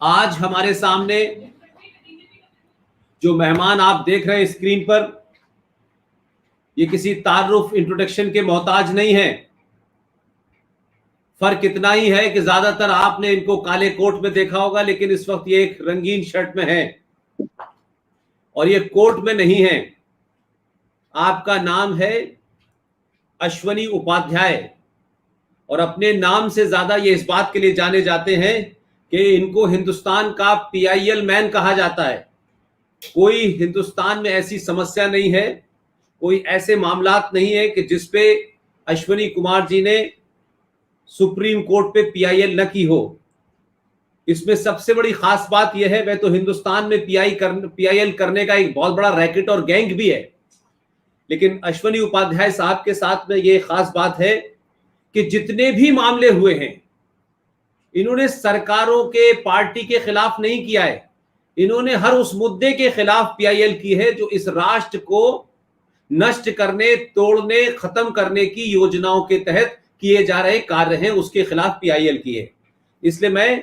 आज हमारे सामने जो मेहमान आप देख रहे हैं स्क्रीन पर, ये किसी तारुफ इंट्रोडक्शन के मोहताज नहीं है। फर्क इतना ही है कि ज्यादातर आपने इनको काले कोट में देखा होगा, लेकिन इस वक्त ये एक रंगीन शर्ट में है और ये कोट में नहीं है। आपका नाम है अश्वनी उपाध्याय और अपने नाम से ज्यादा ये इस बात के लिए जाने जाते हैं कि इनको हिंदुस्तान का पीआईएल मैन कहा जाता है। कोई हिंदुस्तान में ऐसी समस्या नहीं है, कोई ऐसे मामलात नहीं है कि जिसपे अश्वनी कुमार जी ने सुप्रीम कोर्ट पे पीआईएल न की हो। इसमें सबसे बड़ी खास बात यह है, वह तो हिंदुस्तान में पीआईएल करने का एक बहुत बड़ा रैकेट और गैंग भी है, लेकिन अश्वनी उपाध्याय साहब के साथ में यह खास बात है कि जितने भी मामले हुए हैं, इन्होंने सरकारों के पार्टी के खिलाफ नहीं किया है। इन्होंने हर उस मुद्दे के खिलाफ पीआईएल की है जो इस राष्ट्र को नष्ट करने, तोड़ने, खत्म करने की योजनाओं के तहत किए जा रहे कार्य हैं, उसके खिलाफ पीआईएल की है। इसलिए मैं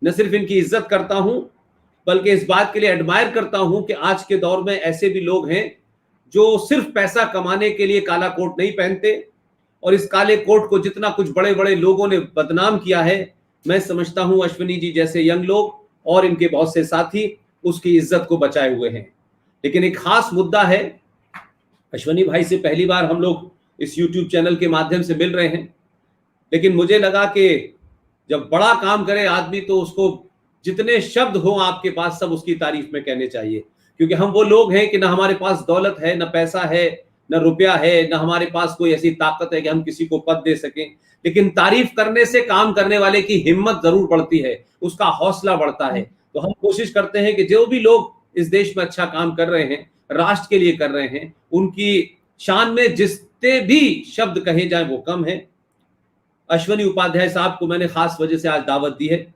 न सिर्फ इनकी इज्जत करता हूं, बल्कि इस बात के लिए एडमायर करता हूं कि आज के दौर में ऐसे भी लोग हैं जो सिर्फ पैसा कमाने के लिए काला कोट नहीं पहनते, और इस काले कोट को जितना कुछ बड़े बड़े लोगों ने बदनाम किया है, मैं समझता हूं अश्वनी जी जैसे यंग लोग और इनके बहुत से साथी उसकी इज्जत को बचाए हुए हैं। लेकिन एक खास मुद्दा है, अश्वनी भाई से पहली बार हम लोग इस YouTube चैनल के माध्यम से मिल रहे हैं, लेकिन मुझे लगा कि जब बड़ा काम करे आदमी तो उसको जितने शब्द हो आपके पास सब उसकी तारीफ में कहने चाहिए, क्योंकि हम वो लोग हैं कि ना हमारे पास दौलत है, ना पैसा है, न रुपया है, न हमारे पास कोई ऐसी ताकत है कि हम किसी को पद दे सकें, लेकिन तारीफ करने से काम करने वाले की हिम्मत जरूर बढ़ती है, उसका हौसला बढ़ता है। तो हम कोशिश करते हैं कि जो भी लोग इस देश में अच्छा काम कर रहे हैं, राष्ट्र के लिए कर रहे हैं, उनकी शान में जितने भी शब्द कहे जाए वो कम है। अश्वनी उपाध्याय साहब को मैंने खास वजह से आज दावत दी है।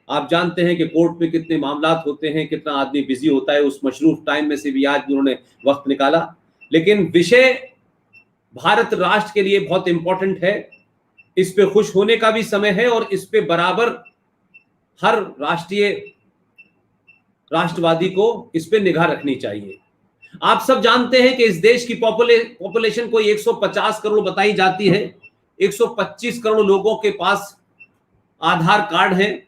आप जानते हैं कि कोर्ट में कितने मामलात होते हैं, कितना आदमी बिजी होता है, उस मशरूफ टाइम में से भी आज उन्होंने वक्त निकाला, लेकिन विषय भारत राष्ट्र के लिए बहुत इंपॉर्टेंट है। इस पे खुश होने का भी समय है और इस पे बराबर हर राष्ट्रवादी को इस पे निगाह रखनी चाहिए। आप सब जानते हैं कि इस देश की पॉपुलेशन कोई 150 करोड़ बताई जाती है। 125 करोड़ लोगों के पास आधार कार्ड है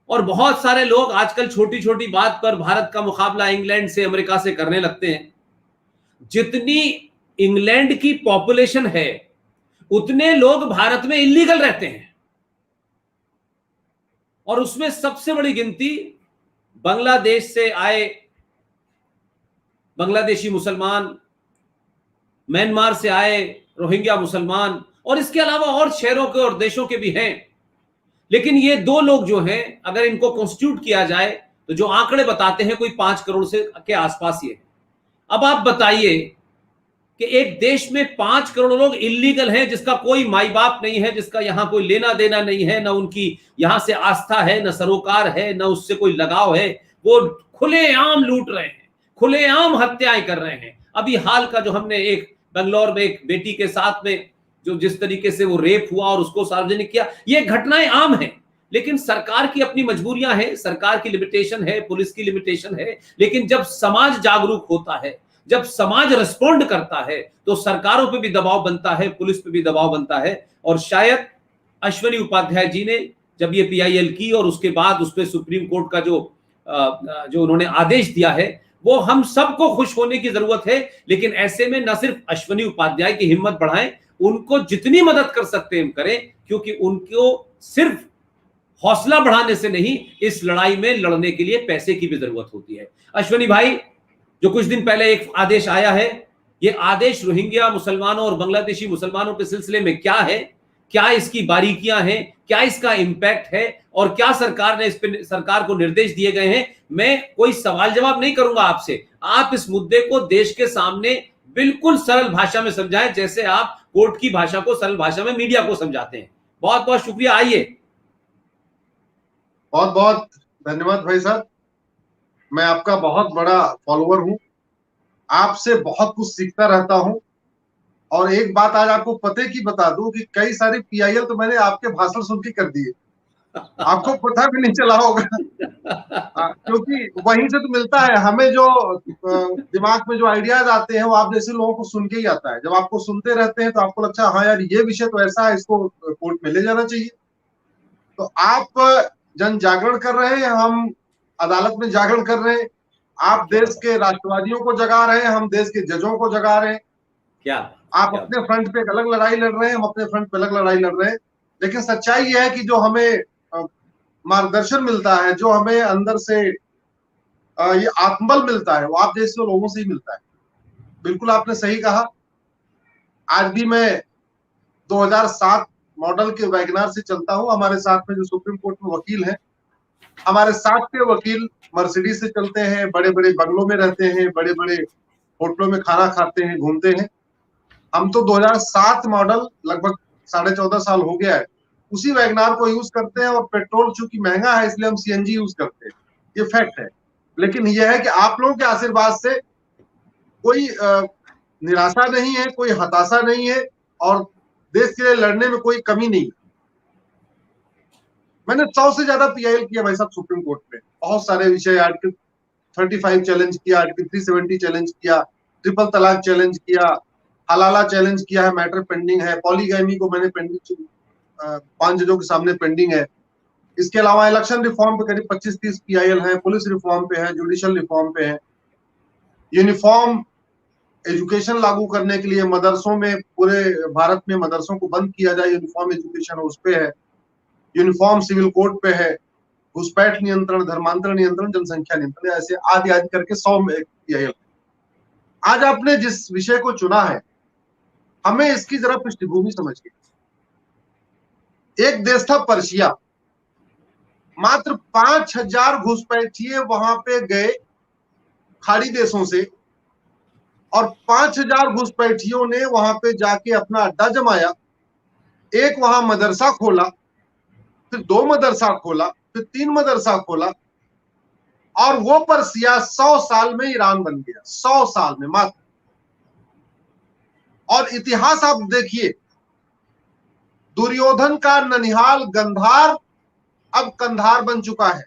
और बहुत सारे लोग आजकल छोटी छोटी बात पर भारत का मुकाबला इंग्लैंड से, अमेरिका से करने लगते हैं। जितनी इंग्लैंड की पॉपुलेशन है उतने लोग भारत में इलीगल रहते हैं, और उसमें सबसे बड़ी गिनती बांग्लादेश से आए बांग्लादेशी मुसलमान, म्यांमार से आए रोहिंग्या मुसलमान, और इसके अलावा और शहरों के और देशों के भी हैं। लेकिन ये दो लोग जो हैं, अगर इनको कॉन्स्टिट्यूट किया जाए तो जो आंकड़े बताते हैं कोई 5 करोड़ से के आसपास ही है। अब आप बताइए कि एक देश में 5 करोड़ लोग इलीगल हैं, जिसका कोई माई बाप नहीं है, जिसका यहां कोई लेना देना नहीं है, ना उनकी यहां से आस्था है, ना सरोकार है, ना उससे कोई लगाव है, वो खुलेआम लूट रहे हैं, खुलेआम हत्याएं कर रहे हैं। अभी हाल का जो हमने एक बेंगलोर में एक बेटी के साथ में जो जिस तरीके से वो रेप हुआ और उसको सार्वजनिक किया, ये घटनाएं आम हैं। लेकिन सरकार की अपनी मजबूरियां हैं, सरकार की लिमिटेशन है, पुलिस की लिमिटेशन है, लेकिन जब समाज जागरूक होता है, जब समाज रिस्पॉन्ड करता है, तो सरकारों पे भी दबाव बनता है, पुलिस पे भी दबाव बनता है। और शायद अश्वनी उपाध्याय जी ने जब ये पीआईएल की और उसके बाद उस पर सुप्रीम कोर्ट का जो उन्होंने आदेश दिया है, वो हम सबको खुश होने की जरूरत है। लेकिन ऐसे में न सिर्फ अश्वनी उपाध्याय की हिम्मत बढ़ाएं, उनको जितनी मदद कर सकते हैं करें, क्योंकि उनको सिर्फ हौसला बढ़ाने से नहीं, इस लड़ाई में लड़ने के लिए पैसे की भी जरूरत होती है। अश्वनी भाई, जो कुछ दिन पहले एक आदेश आया है, ये आदेश रोहिंग्या मुसलमानों और बांग्लादेशी मुसलमानों के सिलसिले में क्या है, क्या इसकी बारीकियां हैं, क्या इसका इंपैक्ट है, और क्या सरकार ने इस पे सरकार को निर्देश दिए गए हैं। मैं कोई सवाल जवाब नहीं करूंगा आपसे, आप इस मुद्दे को देश के सामने बिल्कुल सरल भाषा में समझाएं, जैसे आप कोर्ट की भाषा को सरल भाषा में मीडिया को समझाते हैं। बहुत बहुत शुक्रिया। आइए। बहुत बहुत धन्यवाद भाई साहब, मैं आपका बहुत बड़ा फॉलोअर हूं, आपसे बहुत कुछ सीखता रहता हूं। और एक बात आज आपको पते की बता दूं कि कई सारी पीआईएल तो मैंने आपके भाषण सुन के कर दिए। आपको पता भी नहीं चला होगा। क्योंकि वहीं से तो मिलता है हमें, जो दिमाग में जो आइडियाज आते हैं वो आप जैसे लोगों को सुन के ही आता है। जब आपको सुनते रहते हैं तो आपको लगता है हाँ यार ये विषय तो ऐसा है, इसको कोर्ट में ले जाना चाहिए। तो आप जन जागरण कर रहे हैं, हम अदालत में जागरण कर रहे हैं। आप देश के राष्ट्रवादियों को जगा रहे हैं, हम देश के जजों को जगा रहे हैं। क्या आप अपने फ्रंट पे एक अलग लड़ाई लड़ रहे हैं, हम अपने फ्रंट पे अलग लड़ाई लड़ रहे हैं। लेकिन सच्चाई यह है कि जो हमें मार्गदर्शन मिलता है, जो हमें अंदर से ये आत्मबल मिलता है, वो आप जैसे लोगों से ही मिलता है। बिल्कुल आपने सही कहा। आज भी मैं 2007 मॉडल के वैगनार से चलता हूं। हमारे साथ में जो सुप्रीम कोर्ट में वकील हैं, हमारे साथ के वकील मर्सिडीज से चलते हैं, बड़े बड़े बंगलों में रहते हैं, बड़े बड़े होटलों में खाना खाते हैं, घूमते हैं। हम तो 2007 मॉडल, लगभग 14.5 साल हो गया है, उसी वैगनार को यूज करते हैं। और पेट्रोल चूंकि महंगा है इसलिए हम सीएनजी यूज करते हैं, ये फैक्ट है। लेकिन यह है कि आप लोगों के आशीर्वाद से कोई निराशा नहीं है, कोई हताशा नहीं है, और देश के लिए लड़ने में कोई कमी नहीं। मैंने 100 से ज्यादा पीआईएल किया भाई साहब सुप्रीम कोर्ट में, बहुत सारे विषय। आर्टिकल 35 चैलेंज किया, आर्टिकल 370 चैलेंज किया, ट्रिपल तलाक चैलेंज किया, हलाला चैलेंज किया है, मैटर पेंडिंग है। पॉलीगैमी को मैंने पेंडिंग 5 जजों के सामने पेंडिंग है। इसके अलावा इलेक्शन रिफॉर्म पे करीब 25-30 पीआईएल है, पुलिस रिफॉर्म पे है, जुडिशियल रिफॉर्म पे है। यूनिफॉर्म एजुकेशन लागू करने के लिए मदरसों में, पूरे भारत में मदरसों को बंद किया जाए, यूनिफॉर्म एजुकेशन उस पे है। यूनिफॉर्म सिविल कोड पे है, घुसपैठ नियंत्रण, धर्मांतरण नियंत्रण, जनसंख्या नियंत्रण, ऐसे आदि आदि करके 100 में पीआईएल। आज आपने जिस विषय को चुना है, हमें इसकी जरा पृष्ठभूमि समझिए। एक देश था पर्शिया, मात्र 5000 घुसपैठिए वहां पे गए खाड़ी देशों से, और 5000 घुसपैठियों ने वहां पे जाके अपना अड्डा जमाया। एक वहां मदरसा खोला, फिर 2 मदरसा खोला, फिर 3 मदरसा खोला, और वो पर्शिया 100 साल में ईरान बन गया, 100 साल में मात्र। और इतिहास आप देखिए, दुर्योधन का ननिहाल गंधार अब कंधार बन चुका है।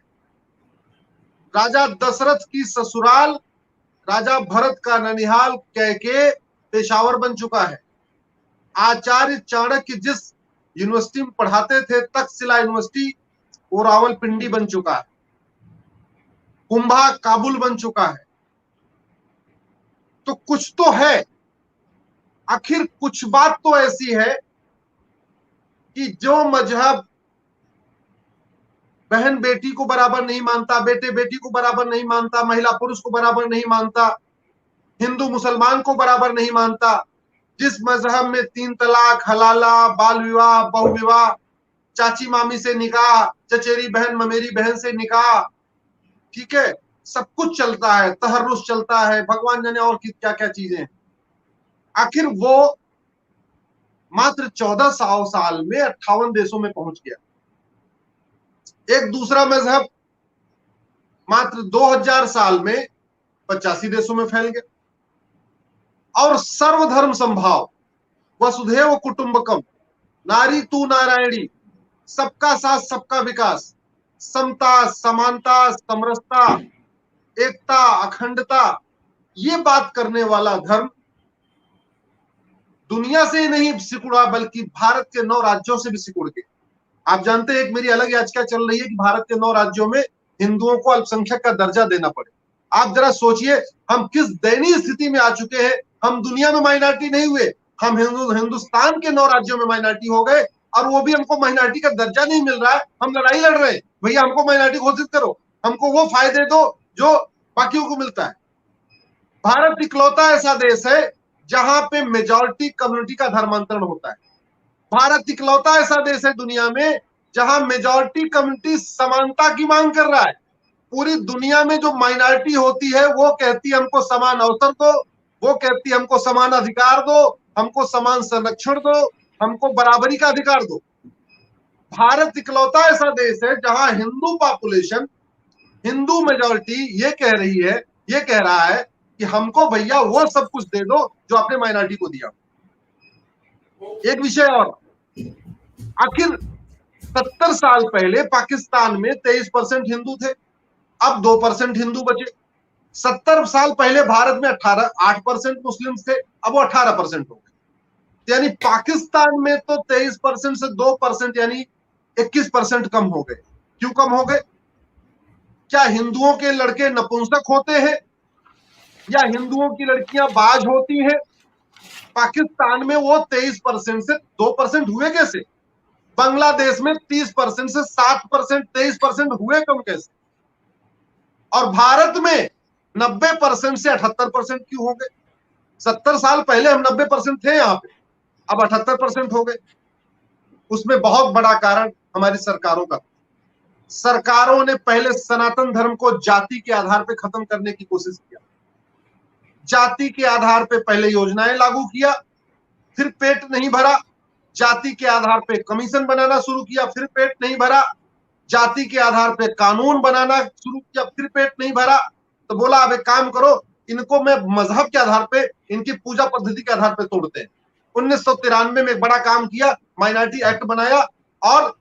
राजा दशरथ की ससुराल, राजा भरत का ननिहाल कैके पेशावर बन चुका है। आचार्य चाणक्य जिस यूनिवर्सिटी में पढ़ाते थे, तक्षशिला यूनिवर्सिटी, वो रावलपिंडी बन चुका है। कुंभा काबुल बन चुका है। तो कुछ तो है, आखिर कुछ बात तो ऐसी है कि जो मजहब बहन बेटी को बराबर नहीं मानता, बेटे बेटी को बराबर नहीं मानता, महिला पुरुष को बराबर नहीं मानता, हिंदू मुसलमान को बराबर नहीं मानता, जिस मजहब में 3 तलाक, हलाला, बाल विवाह, बहु विवाह, चाची मामी से निकाह, चचेरी बहन ममेरी बहन से निकाह, ठीक है, सब कुछ चलता है, तहर्रुस चलता है, भगवान जाने और क्या क्या चीजें। आखिर वो मात्र 1400 साल में 58 देशों में पहुंच गया। एक दूसरा मजहब मात्र 2000 साल में 85 देशों में फैल गया। और सर्वधर्म संभाव, वसुधैव कुटुंबकम, नारी तू नारायणी, सबका साथ सबका विकास, समता, समानता, समरसता, एकता, अखंडता, ये बात करने वाला धर्म दुनिया से ही नहीं सिकुड़ा, बल्कि भारत के 9 राज्यों से भी सिकुड़ गया। आप जानते हैं, एक मेरी अलग याचिका चल रही है कि भारत के 9 राज्यों में हिंदुओं को अल्पसंख्यक का दर्जा देना पड़े। आप जरा सोचिए, हम किस दयनीय स्थिति में आ चुके हैं। हम दुनिया में माइनॉरिटी नहीं हुए, हम हिंदुस्तान के 9 राज्यों में माइनॉरिटी हो गए, और वो भी हमको माइनॉरिटी का दर्जा नहीं मिल रहा है। हम लड़ाई लड़ रहे हैं, भैया हमको माइनॉरिटी घोषित करो, हमको वो फायदे दो जो बाकियों को मिलता है। भारत इकलौता ऐसा देश है जहां पे मेजॉरिटी कम्युनिटी का धर्मांतरण होता है। भारत इकलौता ऐसा देश है दुनिया में जहां मेजॉरिटी कम्युनिटी समानता की मांग कर रहा है। पूरी दुनिया में जो माइनॉरिटी होती है वो कहती है हमको समान अवसर दो, वो कहती है हमको समान अधिकार दो, हमको समान संरक्षण दो, हमको बराबरी का अधिकार दो। भारत इकलौता ऐसा देश है जहां हिंदू पॉपुलेशन, हिंदू मेजॉरिटी ये कह रही है, ये कह रहा है कि हमको भैया वो सब कुछ दे दो जो आपने माइनॉरिटी को दिया। एक विषय और, आखिर 70 साल पहले पाकिस्तान में 23% हिंदू थे, अब 2% हिंदू बचे। 70 साल पहले भारत में 8% मुस्लिम थे, अब वो 18% हो गए। यानी पाकिस्तान में तो 23% से 2% यानी 21% कम हो गए। क्यों कम हो गए? क्या हिंदुओं के लड़के नपुंसक होते हैं या हिंदुओं की लड़कियां बाज होती हैं? पाकिस्तान में वो 23% से 2% हुए कैसे? बांग्लादेश में 30% से 7%, 23% हुए कम कैसे? और भारत में 90% से 78% क्यों हो गए? 70 साल पहले हम 90% थे यहां पे, अब 78% हो गए। उसमें बहुत बड़ा कारण हमारी सरकारों का। सरकारों ने पहले सनातन धर्म को जाति के आधार पर खत्म करने की कोशिश किया। जाति के आधार पर पहले योजनाएं लागू किया, फिर पेट नहीं भरा। जाति के आधार पर कमीशन बनाना शुरू किया, फिर पेट नहीं भरा। जाति के आधार पर कानून बनाना शुरू किया, फिर पेट नहीं भरा। तो बोला अब एक काम करो, इनको मैं मजहब के आधार पे, इनकी पूजा पद्धति के आधार पे तोड़ते हैं। 1993 में एक बड़ा काम किया, माइनॉरिटी एक्ट बनाया और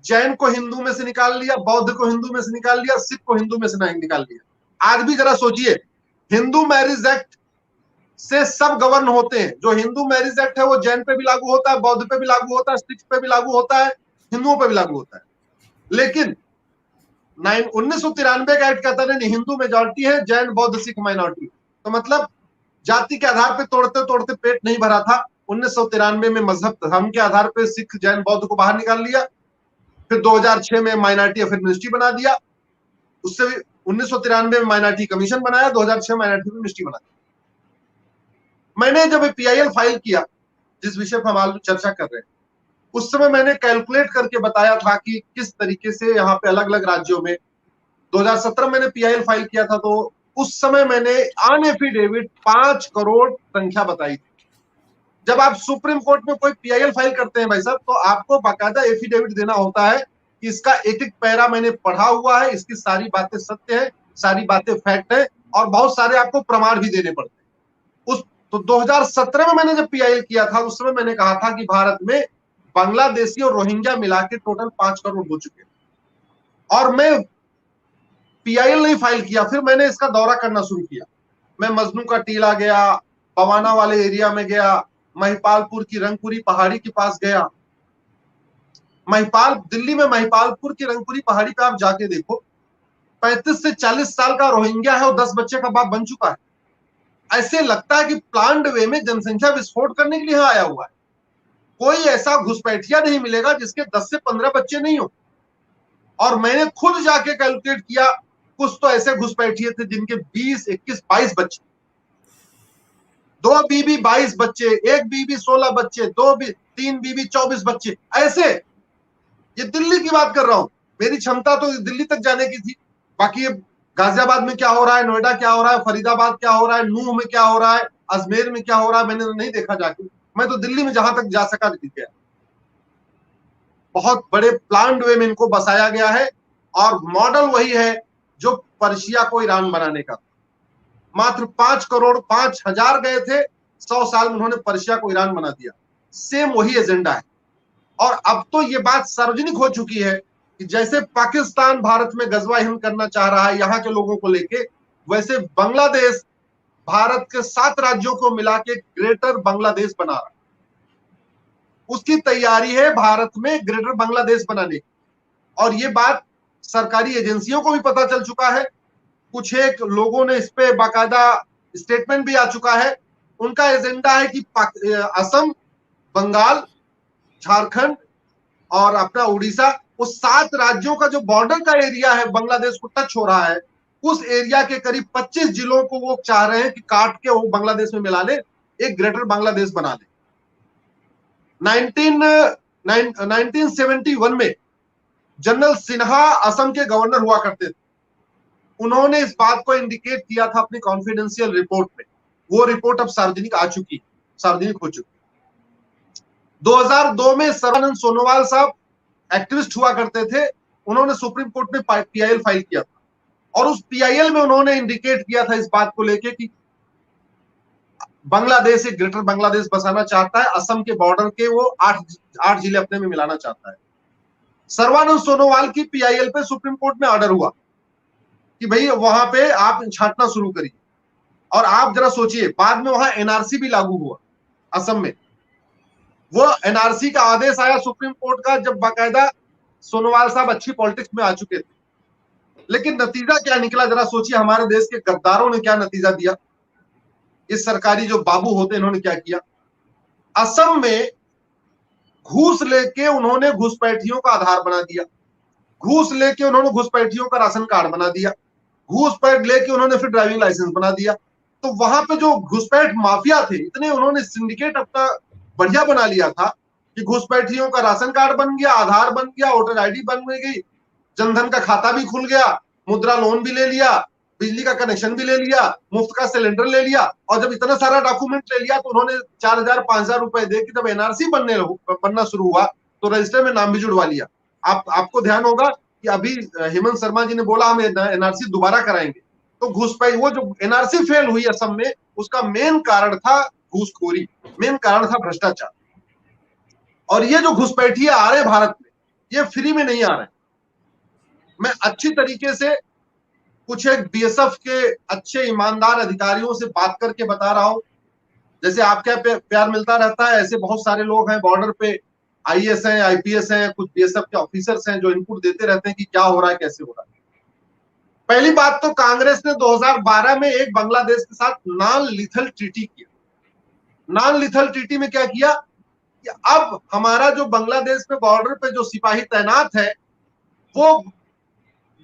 जैन को हिंदू में से निकाल लिया, बौद्ध को हिंदू में से निकाल लिया, सिख को हिंदू में से नहीं निकाल लिया। आज भी जरा सोचिए, हिंदू मैरिज एक्ट से सब गवर्न होते हैं। जो हिंदू मैरिज एक्ट है वो जैन पे भी लागू होता है, बौद्ध पे भी लागू होता है, सिख पे भी लागू होता है, हिंदुओं पे भी लागू होता है। लेकिन 1993 का एक्ट कहता नहीं, हिंदू मेजॉरिटी है, जैन बौद्ध सिख माइनॉरिटी। तो मतलब जाति के आधार पे तोड़ते तोड़ते पेट नहीं भरा था। 1993 में मजहब धर्म के आधार पे सिख जैन बौद्ध को बाहर निकाल लिया। फिर 2006 में माइनॉरिटी अफेयर मिनिस्ट्री बना दिया। उससे 1993 में माइनॉरिटी कमीशन बनाया, 2006 माइनॉरिटी मिनिस्ट्री बना दिया। मैंने जब पीआईएल फाइल किया, जिस विषय पर हम आज चर्चा कर रहे हैं, उस समय मैंने कैलकुलेट करके बताया था कि किस तरीके से यहाँ पे अलग अलग राज्यों में 2017 मैंने पीआईएल फाइल किया था। तो उस समय मैंने ऑन एफिडेविट 5 करोड़ संख्या बताई थी। जब आप सुप्रीम कोर्ट में कोई पीआईएल फाइल करते हैं भाई साहब, तो आपको बाकायदा एफिडेविट देना होता है कि इसका एक एक पैरा मैंने पढ़ा हुआ है, इसकी सारी बातें सत्य है, सारी बातें फैक्ट है, और बहुत सारे आपको प्रमाण भी देने पड़ते हैं। तो 2017 में मैंने जब पीआईएल किया था, उस समय मैंने कहा था कि भारत में बांग्लादेशी और रोहिंग्या मिला के टोटल 5 करोड़ हो चुके। और मैं पीआईएल नहीं फाइल किया, फिर मैंने इसका दौरा करना शुरू किया। मैं मजनू का टीला गया, बवाना वाले एरिया में गया, महिपालपुर की रंगपुरी पहाड़ी के पास गया। दिल्ली में महिपालपुर की रंगपुरी पहाड़ी पे आप जाके देखो, 35 से 40 साल का रोहिंग्या है और 10 बच्चे का बाप बन चुका है। ऐसे लगता है कि प्लान्ड वे में जनसंख्या विस्फोट करने के लिए आया हुआ है। कोई ऐसा घुसपैठिया नहीं मिलेगा जिसके 10 से 15 बच्चे नहीं हो। और मैंने खुद जाके कैलकुलेट किया, कुछ तो ऐसे घुसपैठिए थे जिनके 20, 21, 22 बच्चे, 2 बीबी 22 बच्चे, 1 बीबी 16 बच्चे, 3 बीबी 24 बच्चे। ऐसे, ये दिल्ली की बात कर रहा हूं, मेरी क्षमता तो दिल्ली तक जाने की थी। बाकी गाजियाबाद में क्या हो रहा है, नोएडा क्या हो रहा है, फरीदाबाद क्या हो रहा है, नूह में क्या हो रहा है, अजमेर में क्या हो रहा है, मैंने नहीं देखा जाके। मैं तो दिल्ली में जहां तक जा सका दिख गया। बहुत बड़े प्लान्ड वे में इनको बसाया गया है और मॉडल वही है जो पर्शिया को ईरान बनाने का। मात्र 5 करोड़ 5,000 गए थे, 100 साल में उन्होंने पर्शिया को ईरान बना दिया। सेम वही एजेंडा है। और अब तो ये बात सार्वजनिक हो चुकी है कि जैसे पाकिस्तान भारत में गजवा हिंद करना चाह रहा है यहाँ के लोगों को लेके, वैसे बांग्लादेश भारत के 7 राज्यों को मिला के ग्रेटर बांग्लादेश बना रहा है। उसकी तैयारी है भारत में ग्रेटर बांग्लादेश बनाने की। और ये बात सरकारी एजेंसियों को भी पता चल चुका है। कुछ एक लोगों ने इस पे बाकायदा स्टेटमेंट भी आ चुका है। उनका एजेंडा है कि असम, बंगाल, झारखंड और अपना उड़ीसा, उस 7 राज्यों का जो बॉर्डर का एरिया है बांग्लादेश को टच हो रहा है, उस एरिया के करीब 25 जिलों को वो चाह रहे हैं कि काट के वो बांग्लादेश में मिला ले, एक ग्रेटर बांग्लादेश बना ले। 1971 में जनरल सिन्हा असम के गवर्नर हुआ करते थे। उन्होंने इस बात को इंडिकेट किया था अपनी कॉन्फिडेंशियल रिपोर्ट में। वो रिपोर्ट अब सार्वजनिक हो चुकी। 2002 में सर्बानंद सोनोवाल साहब एक्टिविस्ट हुआ करते थे, उन्होंने सुप्रीम कोर्ट में पीआईएल फाइल किया था और उस पीआईएल में उन्होंने इंडिकेट किया था इस बात को लेके कि बांग्लादेश एक ग्रेटर बांग्लादेश बसाना चाहता है। असम के बॉर्डर के वो 8 जिले अपने में मिलाना चाहता है। सर्बानंद सोनोवाल की पीआईएल पे सुप्रीम कोर्ट में ऑर्डर हुआ कि भाई वहां पे आप छांटना शुरू करिए। और आप जरा सोचिए, बाद में वहां एनआरसी भी लागू हुआ असम में। वो एनआरसी का आदेश आया सुप्रीम कोर्ट का जब बाकायदा सोनोवाल साहब अच्छी पॉलिटिक्स में आ चुके थे। लेकिन नतीजा क्या निकला, जरा सोचिए, हमारे देश के गद्दारों ने क्या नतीजा दिया। इस सरकारी जो बाबू होते इन्होंने क्या किया, असम में घूस लेके उन्होंने घुसपैठियों का आधार बना दिया, घूस लेके उन्होंने घुसपैठियों का राशन कार्ड बना दिया, घूसपैठ लेके उन्होंने फिर ड्राइविंग लाइसेंस बना दिया। तो वहां पे जो घुसपैठ माफिया थे, इतने उन्होंने सिंडिकेट अपना बढ़िया बना लिया था कि घुसपैठियों का राशन कार्ड बन गया, आधार बन गया, वोटर आईडी बन गई, जनधन का खाता भी खुल गया, मुद्रा लोन भी ले लिया, बिजली का कनेक्शन भी ले लिया, मुफ्त का सिलेंडर ले लिया। और जब इतना सारा डॉक्यूमेंट ले लिया तो उन्होंने 4,000-5,000 रुपए दे के जब एनआरसी बनना शुरू हुआ तो रजिस्टर में नाम भी जुड़वा लिया। आपको ध्यान होगा कि अभी हेमंत शर्मा जी ने बोला हम एनआरसी दोबारा कराएंगे। तो घुसपैठ, वो जो एनआरसी फेल हुई असम में, उसका मेन कारण था घूसखोरी, मेन कारण था भ्रष्टाचार। और ये जो घुसपैठिए आ रहे भारत में, ये फ्री में नहीं आ रहे। मैं अच्छी तरीके से कुछ एक बीएसएफ के अच्छे ईमानदार अधिकारियों से बात करके बता रहा हूं। जैसे आपका प्यार मिलता रहता है, ऐसे बहुत सारे लोग हैं बॉर्डर पे, आईएएस हैं, आईपीएस हैं, कुछ बीएसएफ के ऑफिसर्स हैं जो इनपुट देते रहते हैं कि क्या हो रहा है, कैसे हो रहा है। पहली बात तो कांग्रेस ने 2012 में एक बांग्लादेश के साथ नॉन लीथल ट्रीटी किया। नॉन लीथल ट्रीटी में क्या किया कि अब हमारा जो बांग्लादेश में बॉर्डर पे जो सिपाही तैनात है वो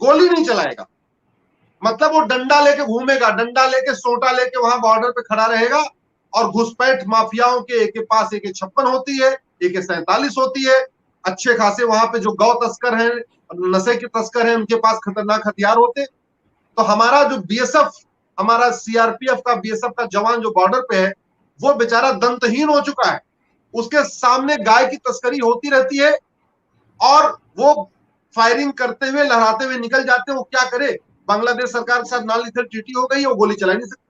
गोली नहीं चलाएगा, मतलब वो डंडा लेके घूमेगा, डंडा लेके सोटा लेके वहां बॉर्डर पे खड़ा रहेगा। और घुसपैठ माफियाओं के पास AK-56 होती है, AK-47 होती है, अच्छे खासे वहां पे जो गौ तस्कर हैं, नशे के तस्कर हैं, उनके पास खतरनाक हथियार होते। तो हमारा जो बीएसएफ, हमारा सीआरपीएफ का बीएसएफ का जवान जो बॉर्डर पे है, वो बेचारा दंतहीन हो चुका है। उसके सामने गाय की तस्करी होती रहती है और वो फायरिंग करते हुए, लहराते हुए निकल जाते हैं। वो क्या करे, बांग्लादेश सरकार के साथ नॉन लीथल ट्रीटी हो गई है, वो गोली चला नहीं सकते।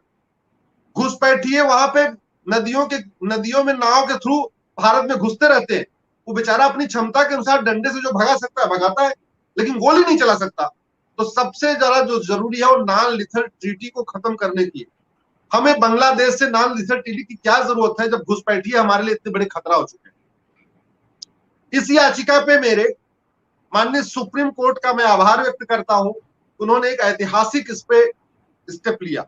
घुसपैठिए वहां पे नदियों में नाव के थ्रू भारत में घुसते रहते हैं। वो बेचारा अपनी क्षमता के अनुसार डंडे से जो भगा सकता है भगाता है, लेकिन गोली नहीं चला सकता। तो सबसे ज्यादा जो जरूरी है वो नॉन लीथल ट्रीटी को खत्म करने की है। हमें बांग्लादेश से नॉन लीथल ट्रीटी की क्या जरूरत है जब घुसपैठिए हमारे लिए इतने बड़े खतरा हो चुके हैं। इस याचिका पे मेरे माननीय सुप्रीम कोर्ट का मैं आभार व्यक्त करता हूं। उन्होंने एक ऐतिहासिक इस पे स्टेप लिया।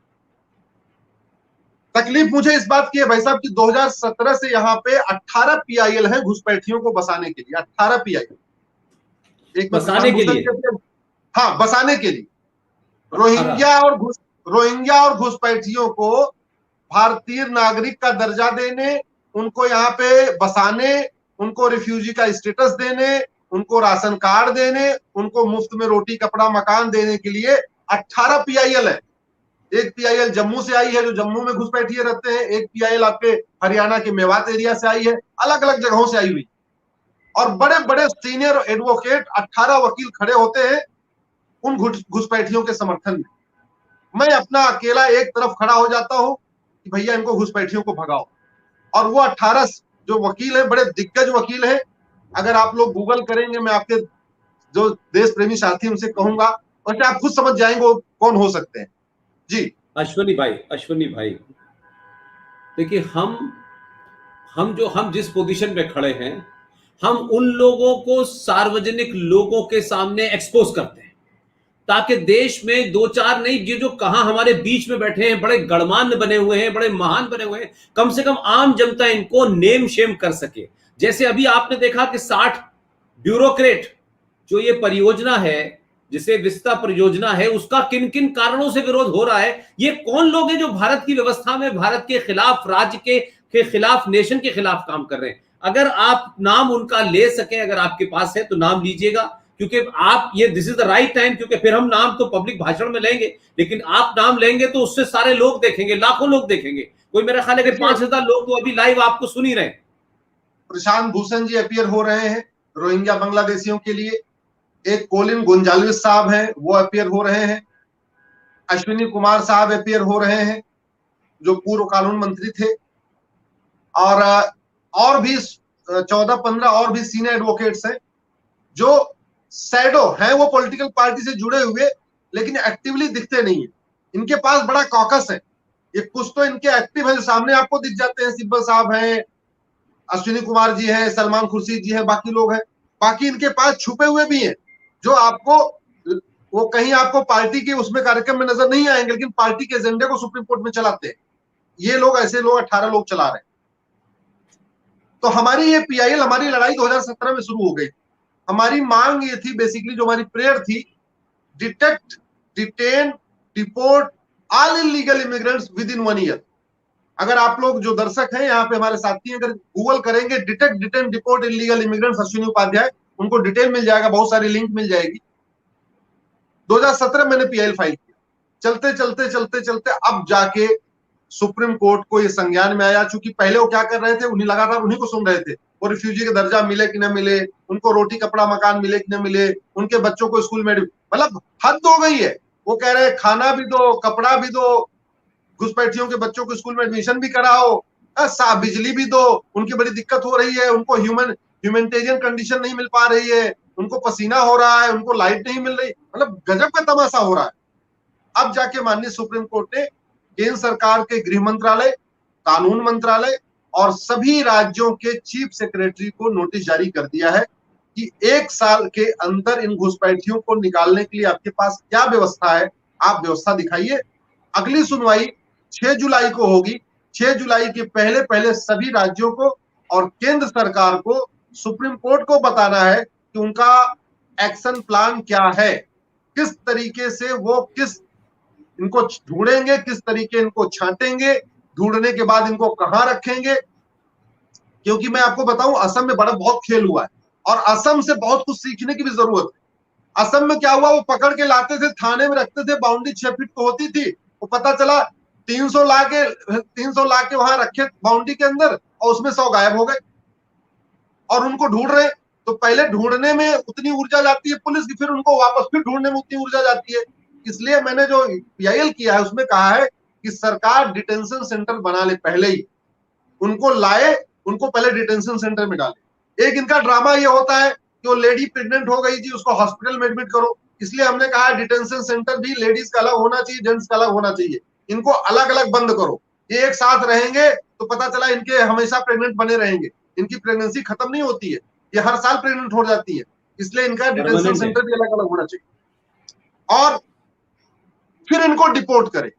तकलीफ मुझे इस बात की है भाई साहब कि 2017 से यहाँ पे 18 पीआईएल है घुसपैठियों को बसाने के लिए। 18 पीआईएल, एक बसाने के लिए, हाँ बसाने के लिए। रोहिंग्या और घुसपैठियों को भारतीय नागरिक का दर्जा देने, उनको यहाँ पे बसाने, उनको रिफ्यूजी का स्टेटस देने, उनको राशन कार्ड देने, उनको मुफ्त में रोटी कपड़ा मकान देने के लिए 18 पीआईएल है। एक पीआईएल जम्मू से आई है जो जम्मू में घुसपैठिए रहते हैं, एक पीआईएल आपके हरियाणा के मेवात एरिया से आई है, अलग अलग जगहों से आई हुई। और बड़े बड़े सीनियर एडवोकेट 18 वकील खड़े होते हैं उन घुसपैठियों के समर्थन में। मैं अपना अकेला एक तरफ खड़ा हो जाता हूं कि भैया इनको घुसपैठियों को भगाओ। और वो 18 जो वकील हैं, बड़े दिग्गज वकील हैं। अगर आप लोग गूगल करेंगे, मैं आपके जो देश प्रेमी साथी उनसे कहूंगा, और आप खुद समझ जाएंगे वो कौन हो सकते हैं। जी अश्वनी भाई देखिए, हम जिस पोजीशन पे खड़े हैं, हम उन लोगों को सार्वजनिक लोगों के सामने एक्सपोज करते हैं ताकि देश में दो चार नहीं, ये जो कहां हमारे बीच में बैठे हैं, बड़े गणमान्य बने हुए हैं, बड़े महान बने हुए हैं, कम से कम आम जनता इनको नेम शेम कर सके। जैसे अभी आपने देखा कि 60 ब्यूरोक्रेट, जो ये परियोजना है, जिसे विस्ता परियोजना है, उसका किन किन कारणों से विरोध हो रहा है। ये कौन लोग हैं जो भारत की व्यवस्था में भारत के खिलाफ, राज्य के खिलाफ, नेशन के खिलाफ काम कर रहे हैं। अगर आप नाम उनका ले सके, अगर आपके पास है तो नाम लीजिएगा, क्योंकि आप ये this is the right time, क्योंकि फिर हम नाम तो पब्लिक भाषण में लेंगे, लेकिन आप नाम लेंगे तो उससे सारे लोग देखेंगे, लाखों लोग देखेंगे। कोई मेरा ख्याल है कि 5,000 लोग तो अभी लाइव आपको सुन ही रहे हैं। प्रशांत भूषण जी अपीयर हो रहे हैं रोहिंग्या बांग्लादेशियों के लिए। एक कोलिन गोंजाल्विस साहब हैं, वो अपीयर हो रहे हैं। अश्विनी कुमार साहब अपीयर हो रहे हैं, जो पूर्व कानून मंत्री थे। और भी 14-15 और भी सीनियर एडवोकेट्स हैं जो शैडो हैं, वो पॉलिटिकल पार्टी से जुड़े हुए लेकिन एक्टिवली दिखते नहीं है। इनके पास बड़ा कॉकस है, ये कुछ तो इनके एक्टिव है जो सामने आपको दिख जाते हैं, सिब्बल साहब हैं, अश्विनी कुमार जी हैं, सलमान खुर्शीद जी हैं, बाकी लोग हैं। बाकी इनके पास छुपे हुए भी हैं जो आपको, वो कहीं आपको पार्टी के उसमें कार्यक्रम में नजर नहीं आएंगे लेकिन पार्टी के एजेंडे को सुप्रीम कोर्ट में चलाते हैं। ये लोग, ऐसे लोग 18 लोग चला रहे हैं। तो हमारी ये पीआईएल, हमारी लड़ाई 2017 में शुरू हो गई। हमारी मांग ये थी, बेसिकली जो हमारी प्रेयर थी, detect, detain, deport all illegal immigrants with in 1 year. अगर आप लोग जो दर्शक हैं यहाँ पे हमारे साथी हैं, अगर गूगल करेंगे detect, detain, deport illegal immigrants Ashwini Upadhyay, उनको डिटेल मिल जाएगा, बहुत सारी लिंक मिल जाएगी। 2017 मैंने पीआईएल फाइल किया। चलते चलते चलते चलते अब जाके सुप्रीम कोर्ट को ये संज्ञान में आया। चूंकि पहले वो क्या कर रहे थे, उन्हीं लगातार उन्हीं को सुन रहे थे, वो रिफ्यूजी का दर्जा मिले कि न मिले, उनको रोटी कपड़ा मकान मिले कि न मिले, उनके बच्चों को स्कूल में, मतलब हद हो गई है। वो कह रहे हैं खाना भी दो, कपड़ा भी दो, घुसपैठियों के बच्चों को स्कूल में एडमिशन भी कराओ, बिजली भी दो, उनकी बड़ी दिक्कत हो रही है, उनको ह्यूमैनिटेरियन कंडीशन नहीं मिल पा रही है, उनको पसीना हो रहा है, उनको लाइट नहीं मिल रही, मतलब गजब का तमाशा हो रहा है। अब जाके माननीय सुप्रीम कोर्ट ने केंद्र सरकार के गृह मंत्रालय, कानून मंत्रालय और सभी राज्यों के चीफ सेक्रेटरी को नोटिस जारी कर दिया है कि 1 साल के अंदर इन घुसपैठियों को निकालने के लिए आपके पास क्या व्यवस्था है, आप व्यवस्था दिखाइए। अगली सुनवाई 6 जुलाई को होगी। 6 जुलाई के पहले पहले सभी राज्यों को और केंद्र सरकार को सुप्रीम कोर्ट को बताना है कि उनका एक्शन प्लान क्या है, किस तरीके से वो इनको ढूंढेंगे, किस तरीके इनको छांटेंगे, ढूंढने के बाद इनको कहां रखेंगे। क्योंकि मैं आपको बताऊं, असम में बहुत खेल हुआ है और असम से बहुत कुछ सीखने की भी जरूरत है। असम में क्या हुआ, वो पकड़ के लाते थे, थाने में रखते थे, बाउंड्री 6 फीट को होती थी, वो पता चला 300 ला के वहां रखे बाउंड्री के अंदर और उसमें 100 गायब हो गए और उनको ढूंढ रहे। तो पहले ढूंढने में उतनी ऊर्जा जाती है पुलिस की, फिर उनको वापस फिर ढूंढने में उतनी ऊर्जा जाती है। इसलिए मैंने जो पीआईएल किया है उसमें कहा है कि सरकार डिटेंशन सेंटर बना ले, पहले ही उनको लाए, उनको पहले डिटेंशन सेंटर में डाले। एक इनका ड्रामा ये होता है कि वो लेडी प्रेग्नेंट हो गई थी, उसको हॉस्पिटल में एडमिट करो, इसलिए हमने कहा डिटेंशन सेंटर भी लेडीज का अलग होना चाहिए, जेंट्स का अलग होना चाहिए, इनको अलग अलग बंद करो। ये एक साथ रहेंगे तो पता चला इनके हमेशा प्रेग्नेंट बने रहेंगे, इनकी प्रेगनेंसी खत्म नहीं होती है, ये हर साल प्रेग्नेंट हो जाती है, इसलिए इनका डिटेंशन सेंटर भी अलग अलग होना चाहिए। और फिर इनको डिपोर्ट करें।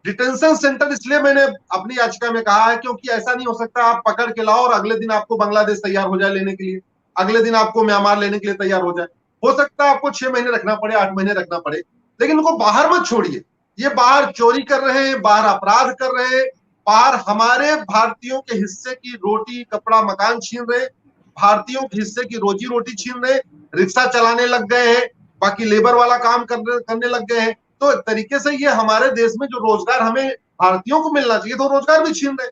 डिटेंशन सेंटर इसलिए मैंने अपनी याचिका में कहा है क्योंकि ऐसा नहीं हो सकता आप पकड़ के लाओ और अगले दिन आपको बांग्लादेश तैयार हो जाए लेने के लिए, अगले दिन आपको म्यांमार लेने के लिए तैयार हो जाए। हो सकता है आपको 6 महीने रखना पड़े, 8 महीने रखना पड़े, लेकिन उनको बाहर मत छोड़िए। ये बाहर चोरी कर रहे हैं, बाहर अपराध कर रहे हैं, बाहर हमारे भारतीयों के हिस्से की रोटी कपड़ा मकान छीन रहे, भारतीयों के हिस्से की रोजी रोटी छीन रहे, रिक्शा चलाने लग गए हैं, बाकी लेबर वाला काम करने लग गए हैं। तो एक तरीके से ये हमारे देश में जो रोजगार हमें भारतीयों को मिलना चाहिए तो रोजगार भी छीन रहे।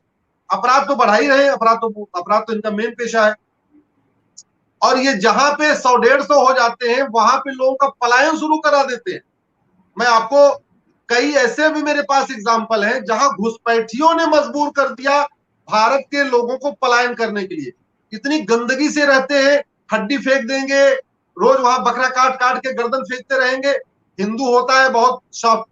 अपराध तो बढ़ा ही रहे, अपराध तो इनका मेन पेशा है। और ये जहां पे 100-150 हो जाते हैं वहां पे लोगों का पलायन शुरू करा देते हैं। मैं आपको कई ऐसे भी मेरे पास एग्जाम्पल हैं जहां घुसपैठियों ने मजबूर कर दिया भारत के लोगों को पलायन करने के लिए। इतनी गंदगी से रहते हैं, हड्डी फेंक देंगे, रोज वहां बकरा काट काट के गर्दन फेंकते रहेंगे। हिंदू होता है बहुत सॉफ्ट,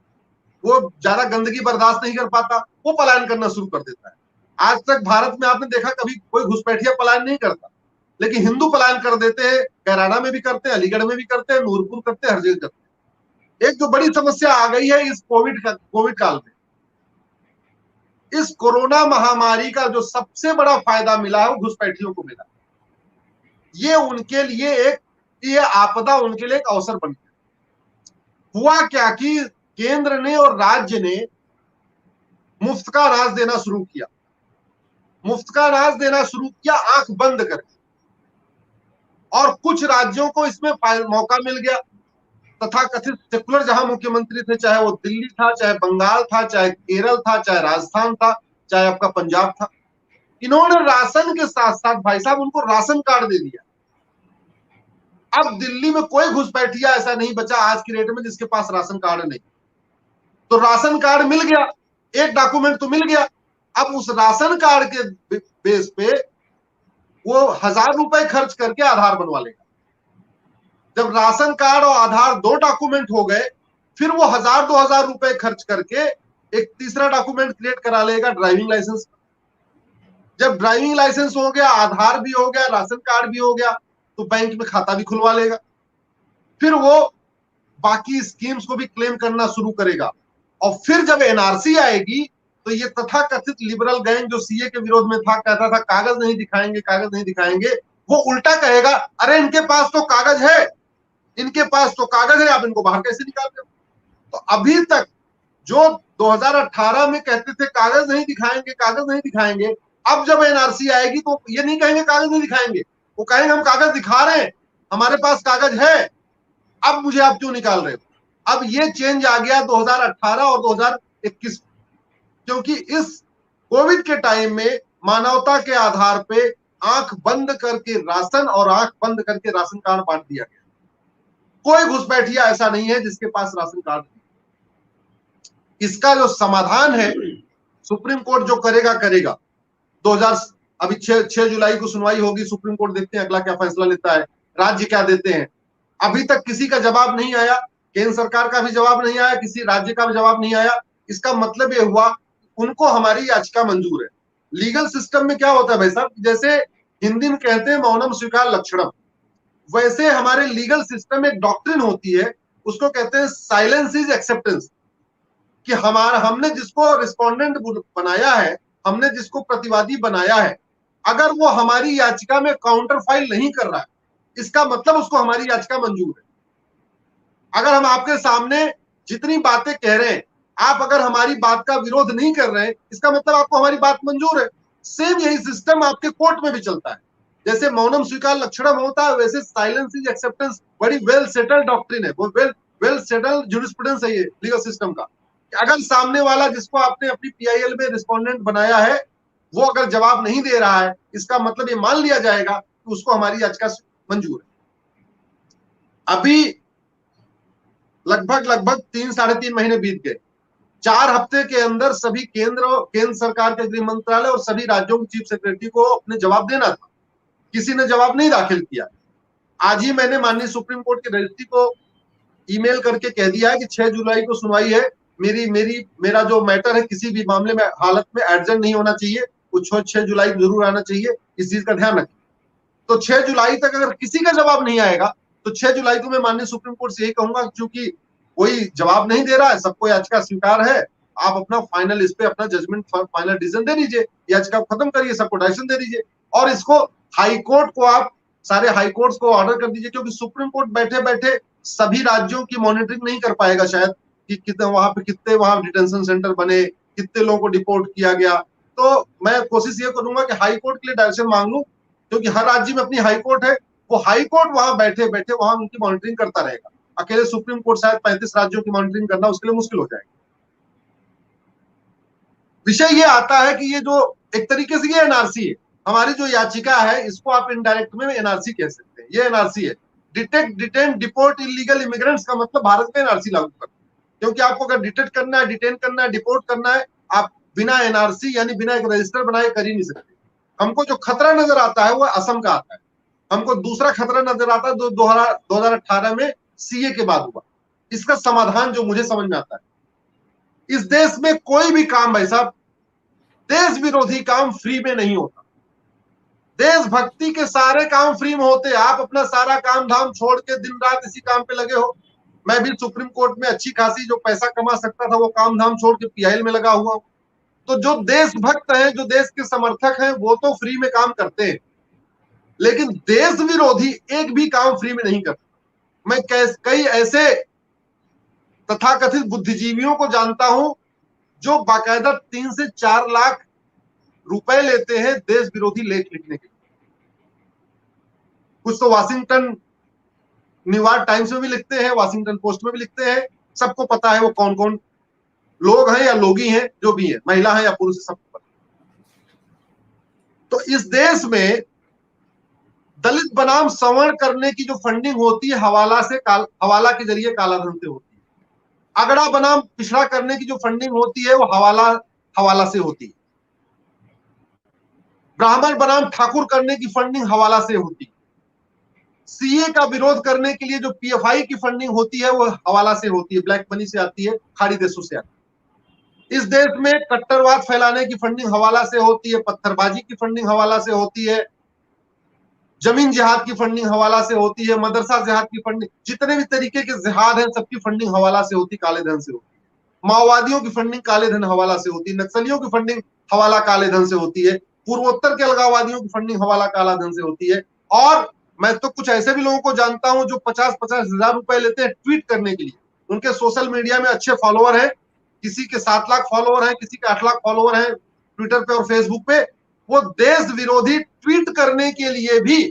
वो ज्यादा गंदगी बर्दाश्त नहीं कर पाता, वो पलायन करना शुरू कर देता है। आज तक भारत में आपने देखा कभी कोई घुसपैठिया पलायन नहीं करता, लेकिन हिंदू पलायन कर देते हैं। कैराना में भी करते हैं, अलीगढ़ में भी करते हैं, नूरपुर करते हैं, हर जगह करते हैं। एक जो बड़ी समस्या आ गई है इस कोविड काल में, इस कोरोना महामारी का जो सबसे बड़ा फायदा मिला है वो घुसपैठियों को मिला। ये उनके लिए ये आपदा उनके लिए एक अवसर बन गया। हुआ क्या कि केंद्र ने और राज्य ने मुफ्त का अनाज देना शुरू किया, मुफ्त का अनाज देना शुरू किया आंख बंद करके, और कुछ राज्यों को इसमें मौका मिल गया। तथाकथित सेकुलर जहां मुख्यमंत्री थे, चाहे वो दिल्ली था, चाहे बंगाल था, चाहे केरल था, चाहे राजस्थान था, चाहे आपका पंजाब था, इन्होंने राशन के साथ साथ भाई साहब उनको राशन कार्ड दे दिया। अब दिल्ली में कोई घुसपैठिया ऐसा नहीं बचा आज की डेट में जिसके पास राशन कार्ड नहीं। तो राशन कार्ड मिल गया, एक डॉक्यूमेंट तो मिल गया। अब उस राशन कार्ड के बेस पे वो 1000 रुपए खर्च करके आधार बनवा लेगा। जब राशन कार्ड और आधार 2 डॉक्यूमेंट हो गए, फिर वो 1000-2000 रुपए खर्च करके एक तीसरा डॉक्यूमेंट क्रिएट करा लेगा, ड्राइविंग लाइसेंस। जब ड्राइविंग लाइसेंस हो गया, आधार भी हो गया, राशन कार्ड भी हो गया, तो बैंक में खाता भी खुलवा लेगा। फिर वो बाकी स्कीम्स को भी क्लेम करना शुरू करेगा। और फिर जब एनआरसी आएगी, तो ये तथाकथित लिबरल गैंग जो सीए के विरोध में था, कहता था कागज नहीं दिखाएंगे, कागज नहीं दिखाएंगे, वो उल्टा कहेगा, अरे इनके पास तो कागज है, इनके पास तो कागज है, आप इनको बाहर कैसे निकाल रहे हो? तो अभी तक जो 2018 में कहते थे कागज नहीं दिखाएंगे, कागज नहीं दिखाएंगे, अब जब एनआरसी आएगी तो ये नहीं कहेंगे कागज नहीं दिखाएंगे, वो कहेंगे हम कागज दिखा रहे हैं, हमारे पास कागज है, अब मुझे आप क्यों निकाल रहे हो? अब ये चेंज आ गया 2018 और 2021, क्योंकि इस कोविड के टाइम में मानवता के आधार पे आंख बंद करके राशन और आंख बंद करके राशन कार्ड बांट दिया गया। कोई घुसपैठिया ऐसा नहीं है जिसके पास राशन कार्ड नहीं। इसका जो समाधान है, सुप्रीम कोर्ट जो करेगा करेगा। 2000 अभी 6 जुलाई को सुनवाई होगी सुप्रीम कोर्ट, देखते हैं अगला क्या फैसला लेता है, राज्य क्या देते हैं। अभी तक किसी का जवाब नहीं आया, केंद्र सरकार का भी जवाब नहीं आया, किसी राज्य का भी जवाब नहीं आया। इसका मतलब ये हुआ उनको हमारी याचिका मंजूर है। लीगल सिस्टम में क्या होता है भाई साहब, जैसे हिंदी में कहते हैं मौनम स्वीकार लक्षणम, वैसे हमारे लीगल सिस्टम में एक डॉक्ट्रिन होती है, उसको कहते हैं साइलेंस इज एक्सेप्टेंस। कि हमने जिसको रिस्पोंडेंट बनाया है, हमने जिसको प्रतिवादी बनाया है, अगर वो हमारी याचिका में काउंटर फाइल नहीं कर रहा है, इसका मतलब उसको हमारी याचिका मंजूर है। अगर हम आपके सामने जितनी बातें कह रहे हैं, आप अगर हमारी बात का विरोध नहीं कर रहे हैं, इसका मतलब आपको हमारी बात मंजूर है। सेम यही सिस्टम आपके कोर्ट में भी चलता है। जैसे मौनम स्वीकार लक्षणम होता है, वैसे साइलेंस इज एक्सेप्टेंस बड़ी वेल सेटल्ड डॉक्ट्रिन है, वो वेल सेटल्ड ज्यूरिस्प्रूडेंस है ये लीगल सिस्टम का। अगर सामने वाला जिसको आपने अपनी पीआईएल में रिस्पोंडेंट बनाया है, वो अगर जवाब नहीं दे रहा है, इसका मतलब ये मान लिया जाएगा कि उसको हमारी याचिका मंजूर है। अभी लगभग 3-3.5 महीने बीत गए। 4 हफ्ते के अंदर सभी केंद्र सरकार के गृह मंत्रालय और सभी राज्यों के चीफ सेक्रेटरी को अपने जवाब देना था, किसी ने जवाब नहीं दाखिल किया। आज ही मैंने माननीय सुप्रीम कोर्ट के रजिस्ट्री को ईमेल करके कह दिया है कि 6 जुलाई को सुनवाई है, मेरा जो मैटर है किसी भी मामले में हालत में एडजर्न नहीं होना चाहिए, कुछ 6 जुलाई को जरूर आना चाहिए, इस चीज का ध्यान रखें। तो 6 जुलाई तक अगर किसी का जवाब नहीं आएगा, तो 6 जुलाई को मैं माननीय सुप्रीम कोर्ट से यही कहूंगा, क्योंकि कोई जवाब नहीं दे रहा है, सबको याचिका स्वीकार है, आप अपना फाइनल इस पे अपना जजमेंट फाइनल डिसीजन दे दीजिए, याचिका खत्म करिए, सबको डायरेक्शन दे दीजिए, और इसको हाई कोर्ट को आप सारे हाई कोर्ट्स को ऑर्डर कर दीजिए, क्योंकि सुप्रीम कोर्ट बैठे बैठे सभी राज्यों की मॉनिटरिंग नहीं कर पाएगा शायद, कि कितने वहां डिटेंशन सेंटर बने, कितने लोगों को डिपोर्ट किया गया। तो मैं कोशिश ये करूंगा कि हाई कोर्ट के लिए डायरेक्शन मांग लूं, क्योंकि हर राज्य में अपनी हाई कोर्ट है, वो हाई कोर्ट वहां बैठे बैठे वहां उनकी मॉनिटरिंग करता रहेगा। अकेले सुप्रीम कोर्ट शायद 35 राज्यों की मॉनिटरिंग करना उसके लिए मुश्किल हो जाएगा। विषय ये आता है कि ये जो एक तरीके से ये एनआरसी है, हमारी जो याचिका है, इसको आप इनडायरेक्ट में एनआरसी कह सकते हैं। ये एनआरसी है, detect, detain, deport illegal immigrants का मतलब भारत में एनआरसी लागू करना, क्योंकि आपको अगर डिटेक्ट करना है, डिटेन करना है, डिपोर्ट करना है, आप बिना एनआरसी यानी बिना एक रजिस्टर बनाए कर ही नहीं सकते। हमको जो खतरा नजर आता है वो असम का आता है, हमको दूसरा खतरा नजर आता है जो 2018 में सीए के बाद हुआ। इसका समाधान जो मुझे समझ में आता है, इस देश में कोई भी काम भाई साहब, देश विरोधी काम फ्री में नहीं होता। देशभक्ति के सारे काम फ्री में होते हैं। आप अपना सारा काम धाम छोड़ के दिन रात इसी काम पे लगे हो। मैं भी सुप्रीम कोर्ट में अच्छी खासी जो पैसा कमा सकता था वो काम धाम छोड़ के पीआईएल में लगा हुआ हूं। तो जो देशभक्त हैं, जो देश के समर्थक हैं, वो तो फ्री में काम करते हैं, लेकिन देश विरोधी एक भी काम फ्री में नहीं करता। मैं कई ऐसे तथाकथित बुद्धिजीवियों को जानता हूं जो बाकायदा 3 से 4 लाख रुपए लेते हैं देश विरोधी लेख लिखने के लिए। कुछ तो वाशिंगटन न्यूयॉर्क टाइम्स में भी लिखते हैं, वाशिंगटन पोस्ट में भी लिखते हैं, सबको पता है वो कौन कौन लोग हैं या लोगी हैं, जो भी है, महिला है या पुरुष, सबको पता। तो इस देश में दलित बनाम सवर्ण करने की जो फंडिंग होती है, हवाला के जरिए कालाधन से होती है। अगड़ा बनाम पिछड़ा करने की जो फंडिंग होती है वो हवाला से होती है। ब्राह्मण बनाम ठाकुर करने की फंडिंग हवाला से होती है। सीए का विरोध करने के लिए जो पीएफआई की फंडिंग होती है वो हवाला से होती है, ब्लैक मनी से आती है, खाड़ी देशों से आती है। इस देश में कट्टरवाद फैलाने की फंडिंग हवाला से होती है, पत्थरबाजी की फंडिंग हवाला से होती है, जमीन जिहाद की फंडिंग हवाला से होती है, मदरसा जिहाद की फंडिंग, जितने भी तरीके के जिहाद हैं सबकी फंडिंग हवाला से होती, काले धन से होती है। माओवादियों की फंडिंग काले धन हवाला से होती है, नक्सलियों की फंडिंग हवाला काले धन से होती है, पूर्वोत्तर के अलगाववादियों की फंडिंग हवाला काला धन से होती है। और मैं तो कुछ ऐसे भी लोगों को जानता हूं जो 50-50 हजार रुपए लेते हैं ट्वीट करने के लिए। उनके सोशल मीडिया में अच्छे फॉलोअर हैं, किसी के 7 लाख फॉलोअर हैं, किसी के 8 लाख फॉलोअर हैं ट्विटर पे और फेसबुक पे। वो देश विरोधी ट्वीट करने के लिए भी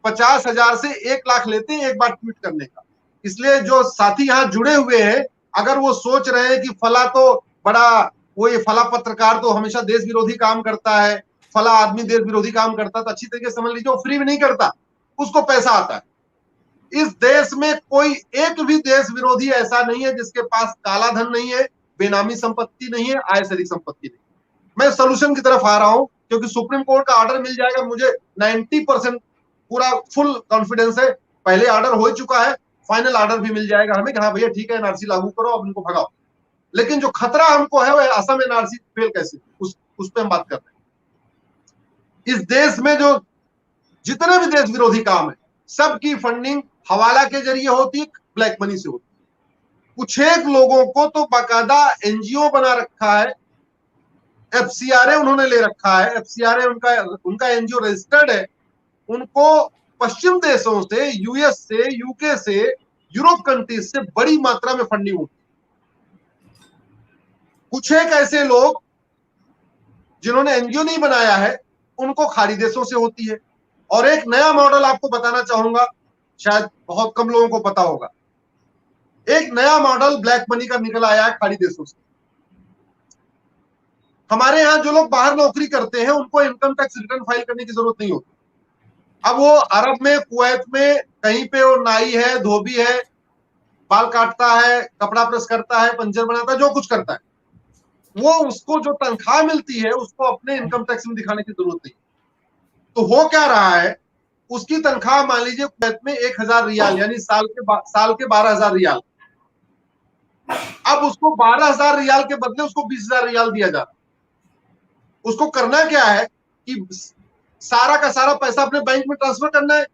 50,000 से 1 लाख लेते हैं एक बार ट्वीट करने का। इसलिए जो साथी यहाँ जुड़े हुए हैं, अगर वो सोच रहे हैं कि फला तो बड़ा, वो ये फला पत्रकार तो हमेशा देश विरोधी काम करता है, फला आदमी देश विरोधी काम करता है, तो अच्छी तरीके से समझ लीजिए वो फ्री में नहीं करता, उसको पैसा आता है। इस देश में कोई एक भी देश विरोधी ऐसा नहीं है जिसके पास काला धन नहीं है, बेनामी संपत्ति नहीं है, आय से अधिक संपत्ति नहीं। मैं सोल्यूशन की तरफ आ रहा हूं क्योंकि सुप्रीम कोर्ट का ऑर्डर मिल जाएगा, मुझे 90% पूरा फुल कॉन्फिडेंस है। पहले ऑर्डर हो चुका है, फाइनल ऑर्डर भी मिल जाएगा हमें कि हाँ भैया ठीक है एनआरसी लागू करो, अब इनको भगाओ। लेकिन जो खतरा हमको है वो असम एनआरसी फेल कैसे, उस पर हम बात कर रहे हैं। इस देश में जो जितने भी देश विरोधी काम है सबकी फंडिंग हवाला के जरिए होती है, ब्लैक मनी से होती है। कुछ एक लोगों को तो बाकायदा एनजीओ बना रखा है, एफसीआरए उन्होंने ले रखा है, एफसीआरए उनका एनजीओ रजिस्टर्ड है। उनको पश्चिम देशों से, यूएस से, यूके से, यूरोप कंट्रीज से बड़ी मात्रा में फंडिंग होती है। कुछ एक ऐसे लोग जिन्होंने एनजीओ नहीं बनाया है उनको खाड़ी देशों से होती है। और एक नया मॉडल आपको बताना चाहूंगा, शायद बहुत कम लोगों को पता होगा। एक नया मॉडल ब्लैक मनी का निकल आया है खाड़ी देशों से। हमारे यहां जो लोग बाहर नौकरी करते हैं उनको इनकम टैक्स रिटर्न फाइल करने की जरूरत नहीं होती। अब वो अरब में, कुवैत में, कहीं पे वो नाई है, धोबी है, बाल काटता है, कपड़ा प्रेस करता है, पंचर बनाता है, जो कुछ करता है, वो उसको जो तनख्वाह मिलती है उसको अपने इनकम टैक्स में दिखाने की जरूरत नहीं। तो हो क्या रहा है, उसकी तनख्वाह मान लीजिए कुवैत में 1,000 रियाल यानी साल के 12,000 रियाल। अब उसको 12,000 रियाल के बदले उसको 20,000 रियाल दिया जा रहा है। उसको करना क्या है कि सारा का सारा पैसा अपने बैंक में ट्रांसफर करना है,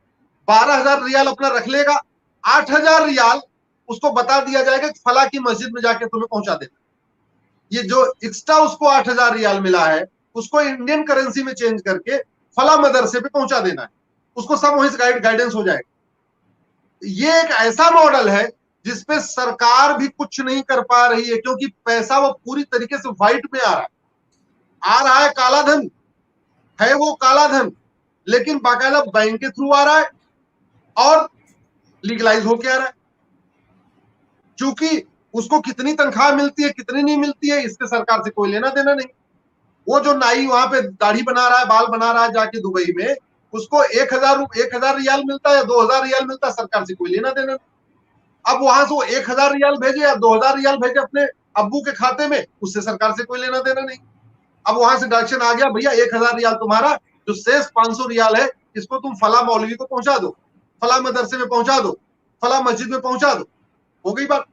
12,000 रियाल अपना रख लेगा, 8,000 रियाल उसको बता दिया जाएगा कि फला की मस्जिद में जाके तुम्हें पहुंचा देना। ये जो एक्स्ट्रा उसको 8,000 रियाल मिला है उसको इंडियन करेंसी में चेंज करके फला मदरसे पे पहुंचा देना है, उसको सब वहीं से गाइडेंस हो जाएगा। ये एक ऐसा मॉडल है जिसपे सरकार भी कुछ नहीं कर पा रही है क्योंकि पैसा वो पूरी तरीके से व्हाइट में आ रहा है, काला धन है, वो काला धन, लेकिन बाकायदा बैंक के थ्रू आ रहा है और लीगलाइज होके आ रहा है। क्योंकि उसको कितनी तनख्वाह मिलती है, कितनी नहीं मिलती है, इससे सरकार से कोई लेना देना नहीं। वो जो नाई वहां पे दाढ़ी बना रहा है, बाल बना रहा है जाके दुबई में, उसको 1,000 रियाल मिलता है या 2,000 रियाल मिलता है, सरकार से कोई लेना देना नहीं। अब वहां से वो 1,000 रियाल भेजे या 2,000 रियाल भेजे अपने अब्बू के खाते में, उससे सरकार से कोई लेना देना नहीं। अब वहां से डायरेक्शन आ गया, भैया 1,000 रियाल तुम्हारा, जो शेष 500 रियाल है इसको तुम फला मौलवी को पहुंचा दो, फला मदरसे में पहुंचा दो, फला मस्जिद में पहुंचा दो। हो गई बात।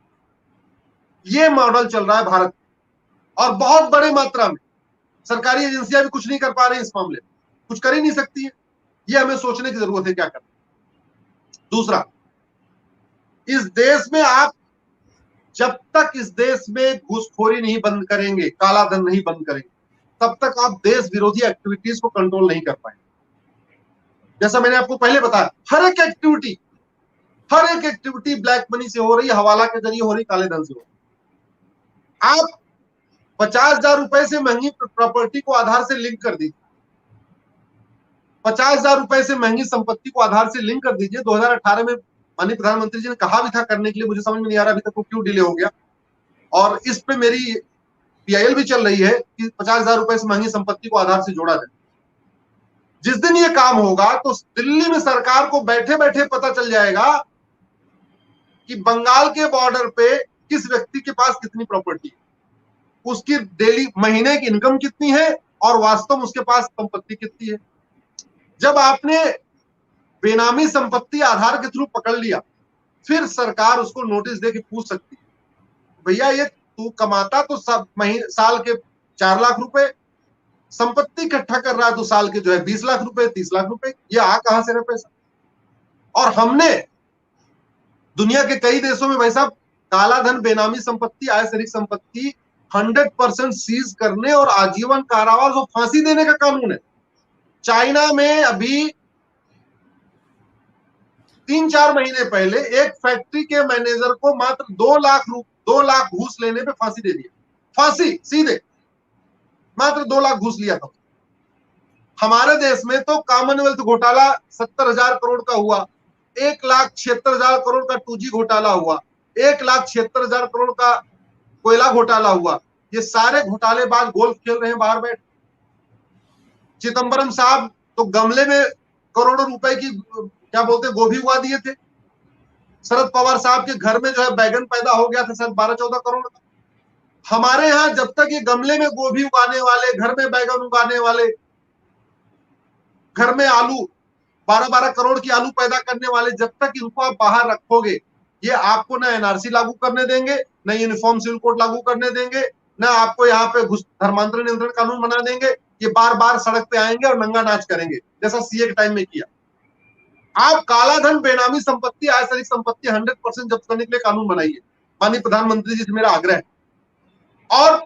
ये मॉडल चल रहा है भारत में और बहुत बड़े मात्रा में। सरकारी एजेंसियां भी कुछ नहीं कर पा रही इस मामले में, कुछ कर ही नहीं सकती है। ये हमें सोचने की जरूरत है क्या करना। दूसरा, इस देश में आप जब तक इस देश में घूसखोरी नहीं बंद करेंगे, काला धन नहीं बंद करेंगे, तब तक आप देश विरोधी एक्टिविटीज को कंट्रोल नहीं कर पाएंगे। जैसा मैंने आपको पहले बताया, हर एक एक्टिविटी ब्लैक मनी से हो रही है, हवाला के जरिए हो रही, काले धन से हो रही। आप 50,000 रुपए से महंगी प्रॉपर्टी को आधार से लिंक कर दीजिए, 50,000 रुपए से महंगी संपत्ति को आधार से लिंक कर दीजिए। 2018 में माननीय प्रधानमंत्री जी ने कहा भी था करने के लिए, मुझे समझ में नहीं आ रहा अभी तक वो क्यों डिले हो गया। और इस पे मेरी पीआईएल भी चल रही है कि 50,000 रुपए से महंगी संपत्ति को आधार से जोड़ा जाए। जिस दिन ये काम होगा तो दिल्ली में सरकार को बैठे बैठे पता चल जाएगा कि बंगाल के बॉर्डर पे किस व्यक्ति के पास कितनी प्रॉपर्टी है, उसकी डेली महीने की इनकम कितनी है और वास्तव में उसके पास संपत्ति कितनी है। जब आपने बेनामी संपत्ति आधार के थ्रू पकड़ लिया, फिर सरकार उसको नोटिस दे के पूछ सकती है, भैया ये तू कमाता तो सब साल के 4 लाख रुपए, संपत्ति इकट्ठा कर रहा है तो साल के जो है 20 लाख रुपए, 30 लाख रुपए, ये आ कहां से रहे पैसा। और हमने दुनिया के कई देशों में भाई साहब काला धन, बेनामी संपत्ति, आय से अधिक संपत्ति 100% सीज करने और आजीवन कारावास और फांसी देने का कानून है। चाइना में अभी 3-4 महीने पहले एक फैक्ट्री के मैनेजर को मात्र 2 लाख घूस लेने पे फांसी दे दिया, फांसी सीधे, मात्र 2 लाख घूस लिया था। हमारे देश में तो कॉमनवेल्थ घोटाला 70,000 करोड़ का हुआ, 1,76,000 करोड़ का 2G घोटाला हुआ, 1,76,000 करोड़ का कोयला घोटाला हुआ। ये सारे घोटालेबाज गोल्फ खेल रहे हैं बाहर बैठ। चिदंबरम साहब तो गमले में करोड़ों रुपए की क्या बोलते गोभी उगा दिए थे। शरद पवार साहब के घर में जो है बैगन पैदा हो गया था शायद 12-14 करोड़ का। हमारे यहाँ जब तक ये गमले में गोभी उगाने वाले, घर में बैगन उगाने वाले, घर में आलू 12-12 करोड़ की आलू पैदा करने वाले, जब तक इनको आप बाहर रखोगे, ये आपको ना एनआरसी लागू करने देंगे, न यूनिफॉर्म सिविल कोड लागू करने देंगे, न आपको यहाँ पे धर्मांतरण नियंत्रण कानून बना देंगे। ये बार बार सड़क पे आएंगे और नंगा नाच करेंगे जैसा सीए के टाइम में किया। आप काला धन, बेनामी संपत्ति, आय से अधिक संपत्ति 100% जब्त करने के लिए कानून बनाइए, माननीय प्रधानमंत्री जी से मेरा आग्रह है। और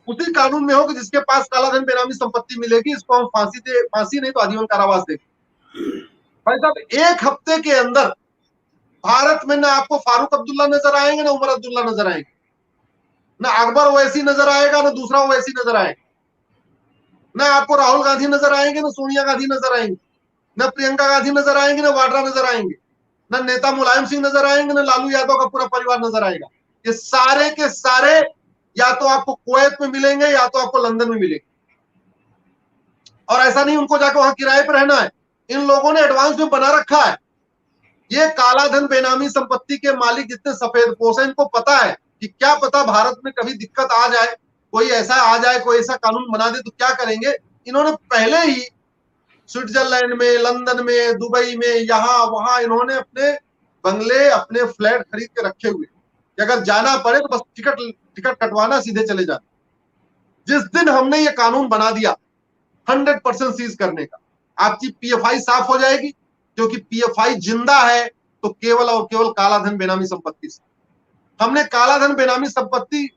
उसी कानून में हो कि जिसके पास काला धन, बेनामी संपत्ति मिलेगी, इसको हम फांसी नहीं तो आजीवन कारावास देंगे। भाई साहब एक हफ्ते के अंदर भारत में ना आपको फारूक अब्दुल्ला नजर आएंगे, ना उमर अब्दुल्ला नजर आएंगे, ना अकबर ओवैसी नजर आएगा, ना दूसरा ओवैसी नजर आएगा, ना आपको राहुल गांधी नजर आएंगे, ना सोनिया गांधी नजर आएंगे, ना प्रियंका गांधी नजर आएंगे, ना वाड्रा नजर आएंगे, ना नेता मुलायम सिंह नजर आएंगे, ना लालू यादव का पूरा परिवार नजर आएगा। ये सारे के सारे या तो आपको कुवैत में मिलेंगे या तो आपको लंदन में मिलेंगे। और ऐसा नहीं उनको जाकर वहां किराए पर रहना है, इन लोगों ने एडवांस में बना रखा है। ये काला धन, बेनामी संपत्ति के मालिक जितने सफेद पोश हैं, इनको पता है कि क्या पता भारत में कभी दिक्कत आ जाए, कोई ऐसा आ जाए, कोई ऐसा कानून बना दे तो क्या करेंगे। इन्होंने पहले ही स्विट्जरलैंड में, लंदन में, दुबई में, यहां वहां इन्होंने अपने बंगले, अपने फ्लैट खरीद के रखे हुए कि अगर जाना पड़े तो बस टिकट कटवाना, सीधे चले जाना। जिस दिन हमने ये कानून बना दिया 100% सीज करने का, आपकी पीएफआई साफ हो जाएगी, क्योंकि पीएफआई जिंदा है तो केवल और केवल काला धन, बेनामी संपत्ति से। हमने काला धन, बेनामी संपत्ति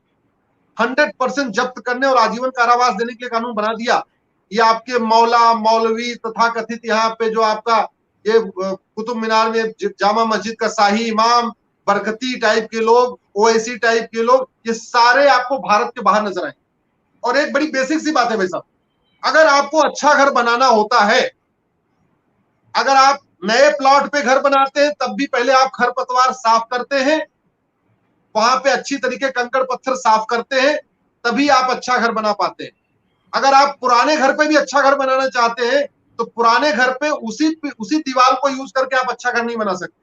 100% जब्त करने और आजीवन कारावास देने के लिए कानून बना दिया। ये आपके मौला, मौलवी, तथा कथित यहाँ पे जो आपका ये कुतुब मीनार में जामा मस्जिद का शाही इमाम, बरकती टाइप के लोग, ओवैसी टाइप के लोग, ये सारे आपको भारत के बाहर नजर आएंगे। और एक बड़ी बेसिक सी बात है भाई साहब, अगर आपको अच्छा घर बनाना होता है, अगर आप नए प्लॉट पे घर बनाते हैं, तब भी पहले आप खरपतवार साफ करते हैं, वहां पे अच्छी तरीके कंकड़ पत्थर साफ करते हैं, तभी आप अच्छा घर बना पाते हैं। अगर आप पुराने घर पे भी अच्छा घर बनाना चाहते हैं तो पुराने घर पे उसी दीवार को यूज करके आप अच्छा घर नहीं बना सकते।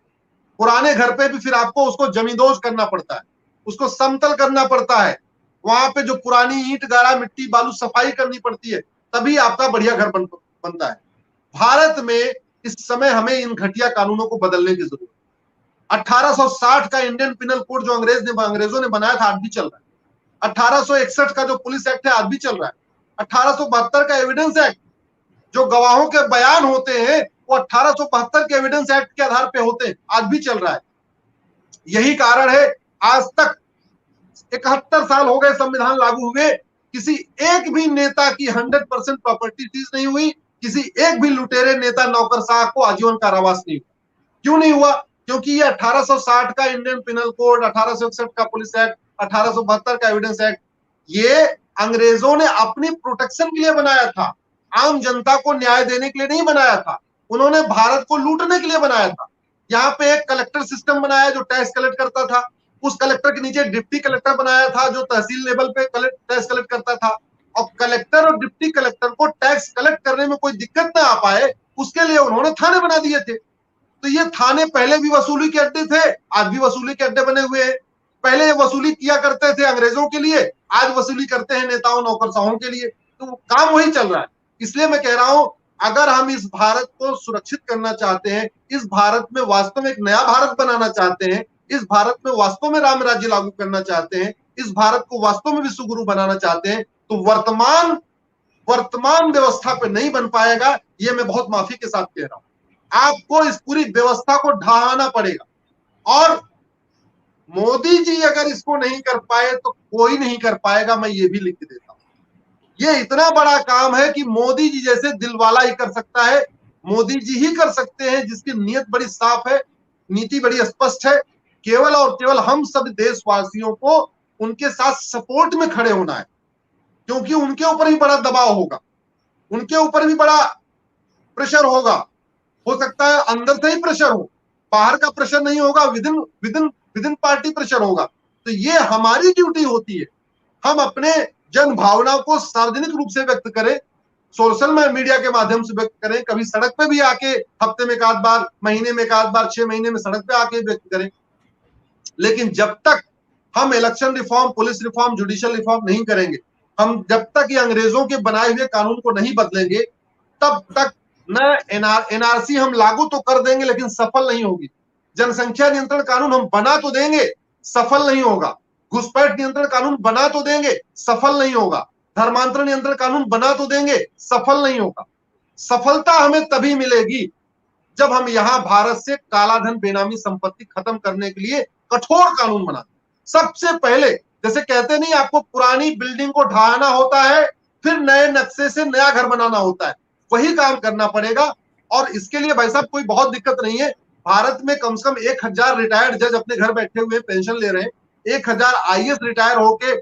पुराने घर पे भी फिर आपको उसको जमींदोज करना पड़ता है, उसको समतल करना पड़ता है, वहां पे जो पुरानी ईंट, गारा, मिट्टी, बालू सफाई करनी पड़ती है, तभी आपका बढ़िया घर बनता है। भारत में इस समय हमें इन घटिया कानूनों को बदलने की जरूरत है। 1860 का इंडियन पिनल कोड जो अंग्रेजों ने बनाया था, आज भी चल रहा है। 1861 का जो पुलिस एक्ट है, आज भी चल रहा है। 1872 का एविडेंस एक्ट, जो गवाहों के बयान होते हैं, वो 1872 के एविडेंस एक्ट के आधार पे होते हैं, आज भी चल रहा है। यही कारण है आज तक 71 साल हो गए संविधान लागू हुए, किसी एक भी नेता की 100% प्रॉपर्टी सीज नहीं हुई, किसी एक भी लुटेरे नेता, नौकरशाह को आजीवन कारावास नहीं हुआ। क्यों नहीं हुआ? क्योंकि ये 1860 का इंडियन पिनल कोड, 1861 का पुलिस एक्ट, 1872 का एविडेंस एक्ट, ये अंग्रेजों ने अपनी प्रोटेक्शन के लिए बनाया था, आम जनता को न्याय देने के लिए नहीं बनाया था। उन्होंने भारत को लूटने के लिए बनाया था। यहाँ पे एक कलेक्टर सिस्टम बनाया जो टैक्स कलेक्ट करता था, उस कलेक्टर के नीचे डिप्टी कलेक्टर बनाया था जो तहसील लेवल पे टैक्स कलेक्ट करता था। और कलेक्टर और डिप्टी कलेक्टर को टैक्स कलेक्ट करने में कोई दिक्कत ना आ पाए, उसके लिए उन्होंने थाने बना दिए थे। तो ये थाने पहले भी वसूली के अड्डे थे, आज भी वसूली के अड्डे बने हुए हैं। पहले ये वसूली किया करते थे अंग्रेजों के लिए, आज वसूली करते हैं नेताओं, नौकरशाहों के लिए। तो काम वही चल रहा है। इसलिए मैं कह रहा हूं, अगर हम इस भारत को सुरक्षित करना चाहते हैं, इस भारत में वास्तव में एक नया भारत बनाना चाहते हैं, इस भारत में वास्तव में राम राज्य लागू करना चाहते हैं, इस भारत को वास्तव में विश्व गुरु बनाना चाहते हैं, तो वर्तमान व्यवस्था पे नहीं बन पाएगा। ये मैं बहुत माफी के साथ कह रहा हूं। आपको इस पूरी व्यवस्था को ढहाना पड़ेगा और मोदी जी अगर इसको नहीं कर पाए तो कोई नहीं कर पाएगा, मैं ये भी लिख के देता हूं। ये इतना बड़ा काम है कि मोदी जी जैसे दिलवाला ही कर सकता है, मोदी जी ही कर सकते हैं जिसकी नीयत बड़ी साफ है, नीति बड़ी स्पष्ट है। केवल और केवल हम सब देशवासियों को उनके साथ सपोर्ट में खड़े होना है, क्योंकि उनके ऊपर भी बड़ा दबाव होगा, उनके ऊपर भी बड़ा प्रेशर होगा। हो सकता है अंदर से ही प्रेशर हो, बाहर का प्रेशर नहीं होगा, विदिन पार्टी प्रेशर होगा। तो ये हमारी ड्यूटी होती है, हम अपने जन भावना को सार्वजनिक रूप से व्यक्त करें, सोशल मीडिया के माध्यम से व्यक्त करें, कभी सड़क पे भी आके हफ्ते में एक आध बार, महीने में एक आध बार, 6 महीने में सड़क पे आके व्यक्त करें। लेकिन जब तक हम election reform, police reform, judicial reform नहीं करेंगे, हम जब तक ये अंग्रेजों के बनाए हुए कानून को नहीं बदलेंगे, तब तक न एनआरसी हम लागू तो कर देंगे लेकिन सफल नहीं होगी। जनसंख्या नियंत्रण कानून हम बना तो देंगे, सफल नहीं होगा। घुसपैठ नियंत्रण कानून बना तो देंगे, सफल नहीं होगा। धर्मांतरण नियंत्रण कानून बना तो देंगे, सफल नहीं होगा। सफलता हमें तभी मिलेगी जब हम यहां भारत से कालाधन, बेनामी संपत्ति खत्म करने के लिए कठोर कानून बनाते। सबसे पहले, जैसे कहते नहीं, आपको पुरानी बिल्डिंग को ढहाना होता है, फिर नए नक्शे से नया घर बनाना होता है, वही काम करना पड़ेगा। और इसके लिए भाई साहब कोई बहुत दिक्कत नहीं है। भारत में कम से कम 1000 रिटायर्ड जज अपने घर बैठे हुए पेंशन ले रहे हैं, 1000 आईएएस रिटायर होके,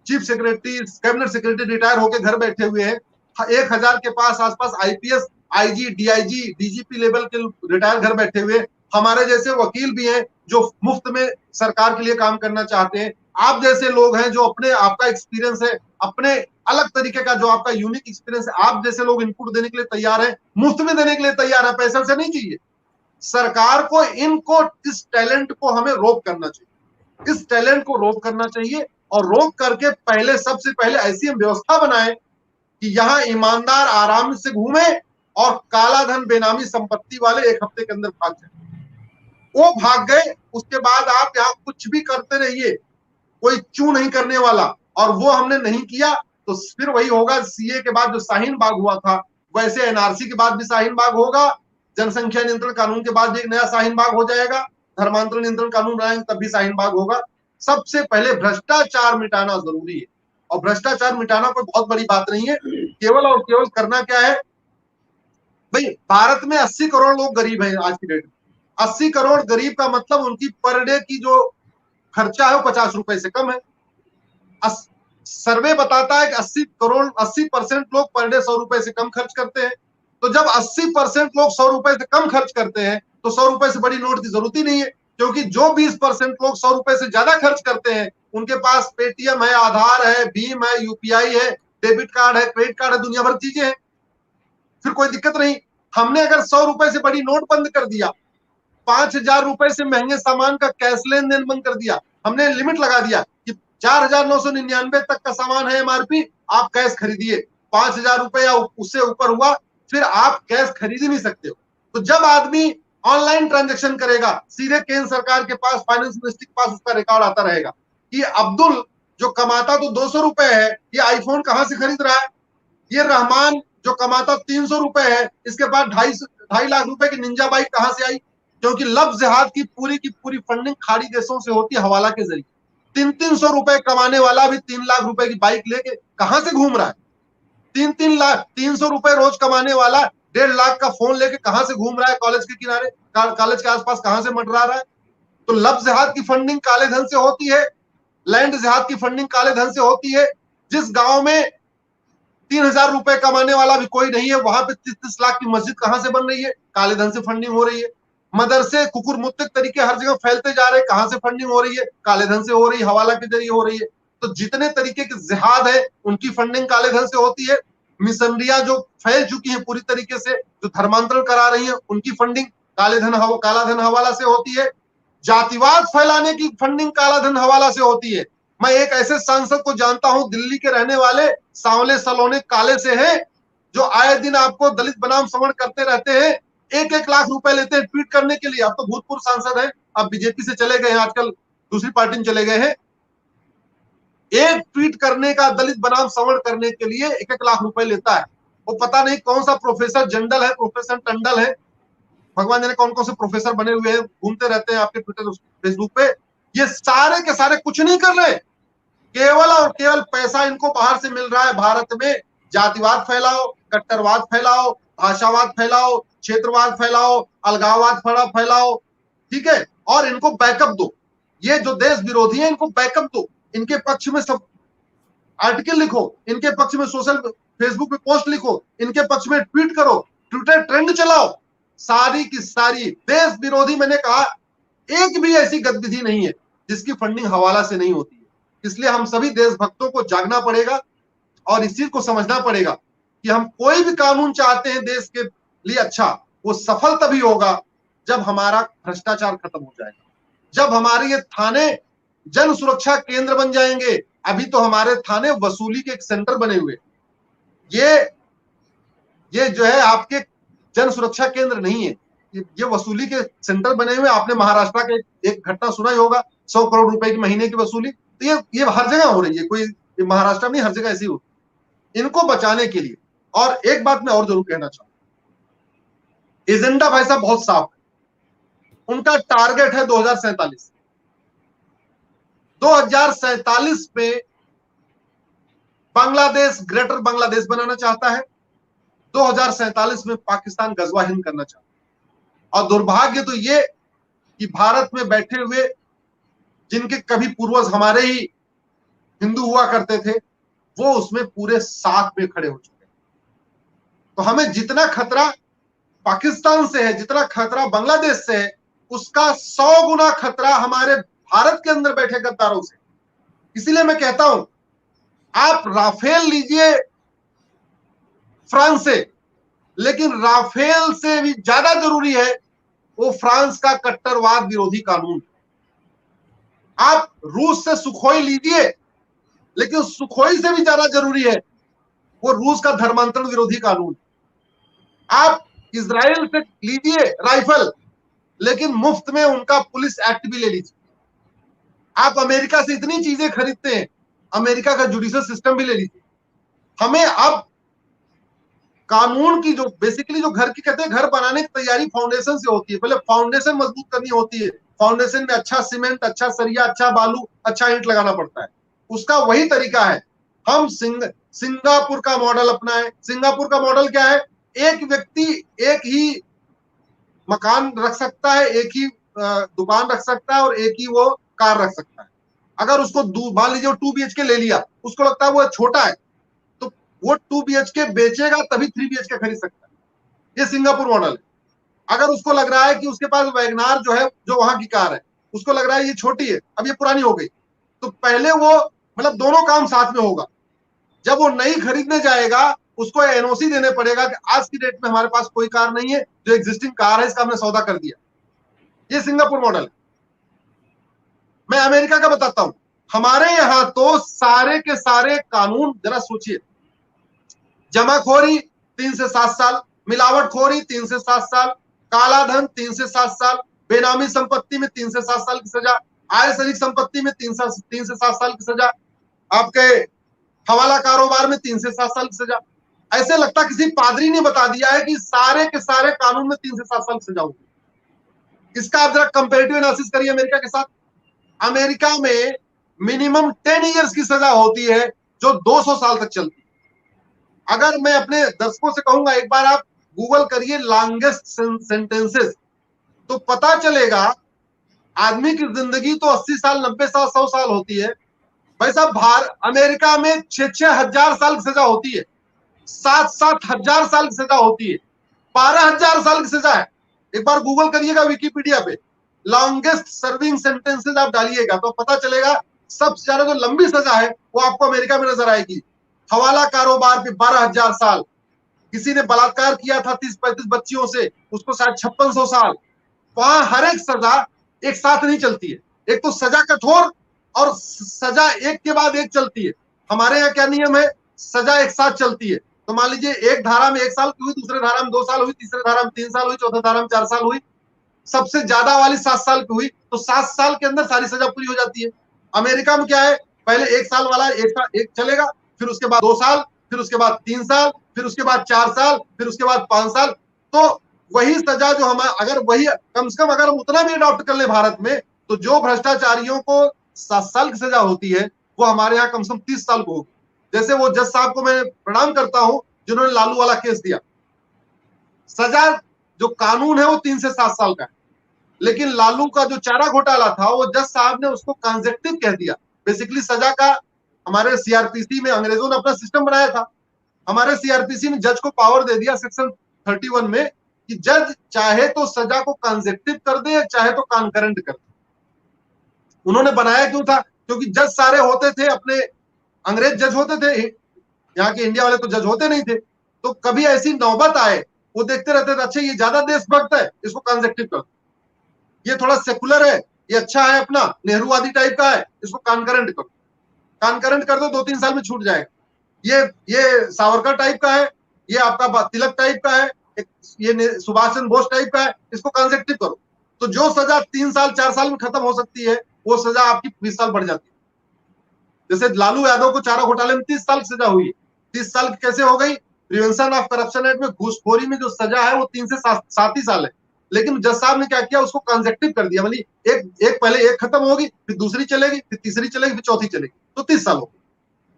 chief secretary, cabinet secretary retire होके घर बैठे हुए हैं, 1000 के पास आसपास IPS, IG, DIG, DGP level के रिटायर घर बैठे हुए। हमारे जैसे वकील भी हैं जो मुफ्त में सरकार के लिए काम करना चाहते हैं। आप जैसे लोग हैं जो अपने, आपका एक्सपीरियंस है, अपने अलग तरीके का जो आपका यूनिक एक्सपीरियंस है, आप जैसे लोग इनपुट देने के लिए तैयार है, मुफ्त में देने के लिए तैयार है, पैसे से नहीं चाहिए। सरकार को इनको, इस टैलेंट को हमें रोक करना चाहिए, इस टैलेंट को रोक करना चाहिए। और रोक करके पहले, सबसे पहले ऐसी हम व्यवस्था बनाए कि यहां ईमानदार आराम से घूमे और काला धन, बेनामी संपत्ति वाले 1 हफ्ते के अंदर भाग जाए। वो भाग गए, उसके बाद आप यहाँ कुछ भी करते रहिए, कोई चू नहीं करने वाला। और वो हमने नहीं किया तो फिर वही होगा, सीए के बाद जो शाहीन बाग हुआ था, वैसे एनआरसी के बाद भी शाहीन बाग होगा, जनसंख्या नियंत्रण कानून के बाद भी एक नया शाहीन बाग हो जाएगा, धर्मांतरण नियंत्रण कानून बनाएंगे तब भी शाहीन बाग होगा। सबसे पहले भ्रष्टाचार मिटाना जरूरी है, और भ्रष्टाचार मिटाना कोई बहुत बड़ी बात नहीं है। केवल और केवल करना क्या है भाई, भारत में 80 करोड़ लोग गरीब हैं आज की डेट में। 80 करोड़ गरीब का मतलब उनकी पर डे की जो खर्चा है वो 50 रुपए से कम है। सर्वे बताता है कि 80% लोग पर डे 100 रुपए से कम खर्च करते हैं। तो जब 80% लोग 100 रुपए से कम खर्च करते हैं तो 100 रुपए से बड़ी नोट की जरूरत ही नहीं है, क्योंकि जो 20% लोग 100 रुपए से ज्यादा खर्च करते हैं उनके पास पेटीएम है, आधार है, भीम है, यूपीआई है, डेबिट कार्ड है, क्रेडिट कार्ड है, दुनिया भर चीजें हैं, फिर कोई दिक्कत नहीं। हमने अगर 100 रुपए से बड़ी नोट बंद कर दिया, 5000 रुपए से महंगे सामान का कैश लेन देन बंद कर दिया, हमने लिमिट लगा दिया कि 4999 तक का सामान है एमआरपी, आप कैश खरीदिए, 5000 रुपए या उससे ऊपर हुआ फिर आप कैश खरीद ही नहीं सकते हो। तो जब आदमी ऑनलाइन ट्रांजैक्शन करेगा, सीधे केंद्र सरकार के पास, फाइनेंस मिनिस्ट्री के पास उसका रिकॉर्ड आता रहेगा कि अब्दुल जो कमाता तो 200 रुपए है, ये आईफोन कहां से खरीद रहा है, ये रहमान जो कमाता 300 रुपए है, इसके पास 2.5 लाख रुपए की निंजा बाइक कहां से आई, क्योंकि लफ्ज जिहाद की पूरी फंडिंग खाड़ी देशों से होती है, हवाला के जरिए। 300 रुपए कमाने वाला भी 3 लाख रुपए की बाइक लेके कहां से घूम रहा है, 300 रुपए रोज कमाने वाला 1.5 लाख का फोन लेके कहां से घूम रहा है, कॉलेज के किनारे, कॉलेज के आसपास कहां से मंडरा रहा है। तो लफ्ज जिहाद की फंडिंग काले धन से होती है, लैंड जिहाद की फंडिंग काले धन से होती है। जिस गांव में 3000 रुपए कमाने वाला भी कोई नहीं है, वहां पे 30 लाख की मस्जिद कहां से बन रही है, काले धन से फंडिंग हो रही है। मदरसे कुकुर मुत्तक तरीके हर जगह फैलते जा रहे हैं, कहां से फंडिंग हो रही है, काले धन से हो रही है, हवाला के जरिए हो रही है। तो जितने तरीके के जिहाद है उनकी फंडिंग काले धन से होती है। मिशनरियां जो फैल चुकी हैं पूरी तरीके से, जो धर्मांतरण करा रही हैं, उनकी फंडिंग काला धन हवाला से होती है। जातिवाद फैलाने की फंडिंग काला धन हवाला से होती है। मैं एक ऐसे सांसद को जानता हूं, दिल्ली के रहने वाले, सांवले सलोने काले से हैं, जो आए दिन आपको दलित बनाम श्रवण करते रहते हैं, 1-1 लाख रुपए लेते हैं ट्वीट करने के लिए। अब तो भूतपूर्व सांसद हैं, अब बीजेपी से चले गए हैं, आजकल दूसरी पार्टी में चले गए हैं। एक ट्वीट करने का, दलित बनाम श्रवण करने के लिए 1-1 लाख रुपए लेता है। वो पता नहीं कौन सा प्रोफेसर जंडल है, प्रोफेसर टंडल है, भगवान जाने कौन कौन से प्रोफेसर बने हुए हैं, घूमते रहते हैं आपके ट्विटर फेसबुक पे। ये सारे के सारे कुछ नहीं कर रहे, केवल और केवल पैसा इनको बाहर से मिल रहा है। भारत में जातिवाद फैलाओ, कट्टरवाद फैलाओ, भाषावाद फैलाओ, क्षेत्रवाद फैलाओ, अलगाववाद फैलाओ, ठीक है, और इनको बैकअप दो। ये जो देश विरोधी है इनको बैकअप दो, इनके पक्ष में सब आर्टिकल लिखो, इनके पक्ष में सोशल फेसबुक पे पोस्ट लिखो, इनके पक्ष में ट्वीट करो, ट्विटर ट्रेंड चलाओ। सारी की सारी देश विरोधी, मैंने कहा एक भी ऐसी गतिविधि नहीं है जिसकी फंडिंग हवाला से नहीं होती है। इसलिए हम सभी देशभक्तों को जागना पड़ेगा और इस चीज को समझना पड़ेगा कि हम कोई भी कानून चाहते हैं देश के लिए अच्छा, वो सफल तभी होगा जब हमारा भ्रष्टाचार खत्म हो जाएगा, जब हमारे ये थाने जन सुरक्षा केंद्र बन जाएंगे। अभी तो हमारे थाने वसूली के एक सेंटर बने हुए, ये जो है आपके जन सुरक्षा केंद्र नहीं है, ये वसूली के सेंटर बने हुए। आपने महाराष्ट्र के एक घटना सुना ही होगा, 100 करोड़ रुपए की महीने की वसूली। तो ये हर जगह हो रही है, कोई महाराष्ट्र में नहीं, हर जगह ऐसी होती है। इनको बचाने के लिए, और एक बात मैं और जरूर कहना चाहूंगा, एजेंडा भाई साहब बहुत साफ है। उनका टारगेट है 2047। 2047 में बांग्लादेश ग्रेटर बांग्लादेश बनाना चाहता है, 2047 में पाकिस्तान गजवा हिंद करना चाहता है। और दुर्भाग्य तो ये कि भारत में बैठे हुए जिनके कभी पूर्वज हमारे ही हिंदू हुआ करते थे, वो उसमें पूरे साथ में खड़े हो चुके हैं। तो हमें जितना खतरा पाकिस्तान से है, जितना खतरा बांग्लादेश से है, उसका 100 गुना खतरा हमारे भारत के अंदर बैठे गद्दारों से। इसीलिए मैं कहता हूं, आप राफेल लीजिए फ्रांस से, लेकिन राफेल से भी ज्यादा जरूरी है वो फ्रांस का कट्टरवाद विरोधी कानून। आप रूस से सुखोई लीजिए, लेकिन सुखोई से भी ज्यादा जरूरी है वो रूस का धर्मांतरण विरोधी कानून। आप इजराइल से लीजिए राइफल, लेकिन मुफ्त में उनका पुलिस एक्ट भी ले लीजिए। आप अमेरिका से इतनी चीजें खरीदते हैं, अमेरिका का जुडिशियल सिस्टम भी ले लीजिए। हमें अब कानून की जो बेसिकली जो घर की कहते हैं, घर बनाने की तैयारी फाउंडेशन से होती है। पहले फाउंडेशन मजबूत करनी होती है, फाउंडेशन में अच्छा सीमेंट, अच्छा सरिया, अच्छा बालू, अच्छा ईंट लगाना पड़ता है। उसका वही तरीका है। हम सिंगापुर का मॉडल अपनाएं। सिंगापुर का मॉडल क्या है? एक व्यक्ति एक ही मकान रख सकता है, एक ही दुकान रख सकता है और एक ही वो कार रख सकता है। अगर उसको मान लीजिए 2 BHK ले लिया, उसको लगता है वो छोटा है, तो वो 2 BHK बेचेगा तभी 3 BHK खरीद सकता है। ये सिंगापुर मॉडल है। अगर उसको लग रहा है कि उसके पास वैगनार जो है, जो वहां की कार है, उसको लग रहा है ये छोटी है, अब ये पुरानी हो गई, तो पहले वो मतलब दोनों काम साथ में होगा। जब वो नई खरीदने जाएगा, उसको NOC देने पड़ेगा कि आज की डेट में हमारे पास कोई कार नहीं है, जो एग्जिस्टिंग कार है इसका हमने सौदा कर दिया। ये सिंगापुर मॉडल है। मैं अमेरिका का बताता हूं। हमारे यहां तो सारे के सारे कानून, जरा सोचिए, जमाखोरी 3 से 7 साल, मिलावटखोरी 3 से 7 साल, काला धन 3 से 7 साल, बेनामी संपत्ति में 3 से 7 साल की सजा, आय से अधिक संपत्ति में 3 से 7 साल की सजा, आपके हवाला कारोबार में 3 से 7 साल की सजा। ऐसे लगता किसी पादरी ने बता दिया है कि सारे के सारे कानून में 3 से 7 साल की सजा होगी। इसका आप जरा कंपेरेटिव एनालिसिस करिए अमेरिका के साथ। अमेरिका में मिनिमम 10 इयर्स की सजा होती है, जो 200 साल तक चलती है। अगर मैं अपने दर्शकों से कहूंगा, एक बार आप गूगल करिए लॉन्गेस्ट सेंटेंसेस, तो पता चलेगा आदमी की जिंदगी तो 80 साल, 90 साल, 100 साल होती है। भाई साहब, अमेरिका में 6-6 हजार साल की सजा होती है, 7-7 हजार साल की सजा होती है, 12,000 साल की सजा है। एक बार गूगल करिएगा विकिपीडिया पे, लॉन्गेस्ट सर्विंग सेंटेंसेस आप डालिएगा तो पता चलेगा सबसे ज्यादा जो लंबी सजा है वो आपको अमेरिका में नजर आएगी। हवाला कारोबार पे 12,000 साल, किसी ने बलात्कार किया था 30-35 बच्चियों से, उसको शायद 5600 साल। वहां हर एक सजा एक साथ नहीं चलती है, एक तो सजा कठोर और सजा एक के बाद एक चलती है। हमारे यहाँ क्या नियम है? सजा एक साथ चलती है। तो मान लीजिए एक धारा में 1 साल की हुई, दूसरे धारा में 2 साल हुई, तीसरे धारा में 3 साल हुई, चौथे धारा में 4 साल हुई, सबसे ज्यादा वाली 7 साल की हुई, तो 7 साल के अंदर सारी सजा पूरी हो जाती है। अमेरिका में क्या है, पहले 1 साल वाला एक चलेगा, फिर उसके बाद 2 साल, फिर उसके बाद 3 साल, फिर उसके बाद 4 साल, फिर उसके बाद 5 साल। तो वही सजा जो हम अगर वही कम से कम अगर हम उतना भी अडॉप्ट कर ले भारत में, तो जो भ्रष्टाचारियों को 7 साल की सजा होती है वो हमारे यहाँ कम से कम 30 साल को होगी। जैसे वो जज साहब को मैं प्रणाम करता हूं जिन्होंने लालू वाला केस दिया। सजा जो कानून है वो 3 से 7 साल का है, लेकिन लालू का जो चारा घोटाला था वो जज साहब ने उसको कंसेक्टिव कह दिया। बेसिकली सजा का हमारे सीआरपीसी में अंग्रेजों ने अपना सिस्टम बनाया था, हमारे सीआरपीसी ने जज को पावर दे दिया सेक्शन 31 में कि जज चाहे तो सजा को कंसेक्टिव कर दे, चाहे तो कॉन्करेंट कर दे। उन्होंने बनाया क्यों था, क्योंकि जज सारे होते थे अपने, अंग्रेज जज होते थे, यहाँ के इंडिया वाले तो जज होते नहीं थे। तो कभी ऐसी नौबत आए वो देखते रहते थे, अच्छा ये ज्यादा देशभक्त है इसको कंसेक्टिव कर दो, ये थोड़ा सेकुलर है, ये अच्छा है, अपना नेहरूवादी टाइप का है, इसको कॉन्करेंट करो, कॉन्करेंट कर दो, 2-3 साल में छूट जाएगा। ये सावरकर टाइप का है, ये आपका तिलक टाइप का है, ये सुभाष चंद्र बोस टाइप का है, इसको कंसेक्टिव करो। तो जो सजा 3 साल 4 साल में खत्म हो सकती है वो सजा आपकी 20 साल बढ़ जाती है। जैसे लालू यादव को चारा घोटाले में 30 साल की सजा हुई, 30 साल कैसे हो गई, प्रिवेंशन ऑफ करप्शन एक्ट में घूसखोरी में जो सजा है वो 3 से 7 ही साल है, लेकिन जज साहब ने क्या किया, उसको कंसेक्टिव कर दिया, मतलब एक पहले एक खत्म होगी, फिर दूसरी चलेगी, फिर तीसरी चलेगी, फिर चौथी चलेगी, तो 30 साल होगी।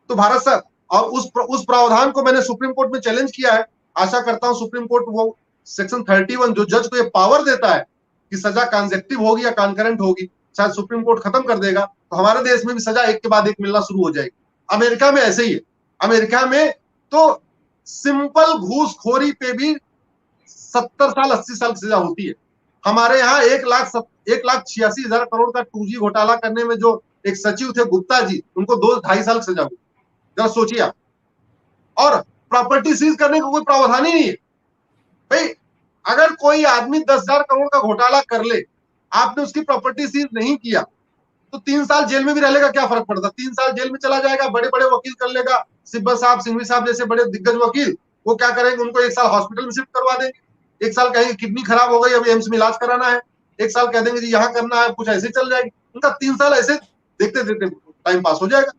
तो भारत सर और उस प्रावधान को मैंने सुप्रीम कोर्ट में चैलेंज किया है। आशा करता हूं सुप्रीम कोर्ट वो सेक्शन 31 जो जज को ये पावर देता है कि सजा कंसेक्टिव होगी या कॉन्करेंट होगी, शायद सुप्रीम कोर्ट खत्म कर देगा, तो हमारे देश में भी सजा एक के बाद एक मिलना शुरू हो जाएगी। अमेरिका में ऐसे ही है, अमेरिका में तो सिंपल घूसखोरी पे भी 70 साल 80 साल की सजा होती है। हमारे यहाँ 1,86,000 करोड़ का 2G घोटाला करने में जो एक सचिव थे गुप्ता जी, उनको 2-2.5 साल की सजा हुई, जरा सोचिए आप। और प्रॉपर्टी सीज करने का कोई प्रावधान ही नहीं है भाई। अगर कोई आदमी 10,000 करोड़ का घोटाला कर ले, आपने उसकी प्रॉपर्टी सीज नहीं किया, तो 3 साल जेल में भी रह लेगा, क्या फर्क पड़ता, 3 साल जेल में चला जाएगा, बड़े बड़े वकील कर लेगा, सिब्बल साहब सिंघवी साहब जैसे बड़े दिग्गज वकील, वो क्या करेंगे, उनको 1 साल हॉस्पिटल में शिफ्ट करवा देंगे, 1 साल कहेंगे किडनी खराब हो गई अभी एम्स में इलाज कराना है, 1 साल कह देंगे जी यहाँ करना है, कुछ ऐसे चल जाएगी, उनका 3 साल ऐसे देखते देखते टाइम पास हो जाएगा।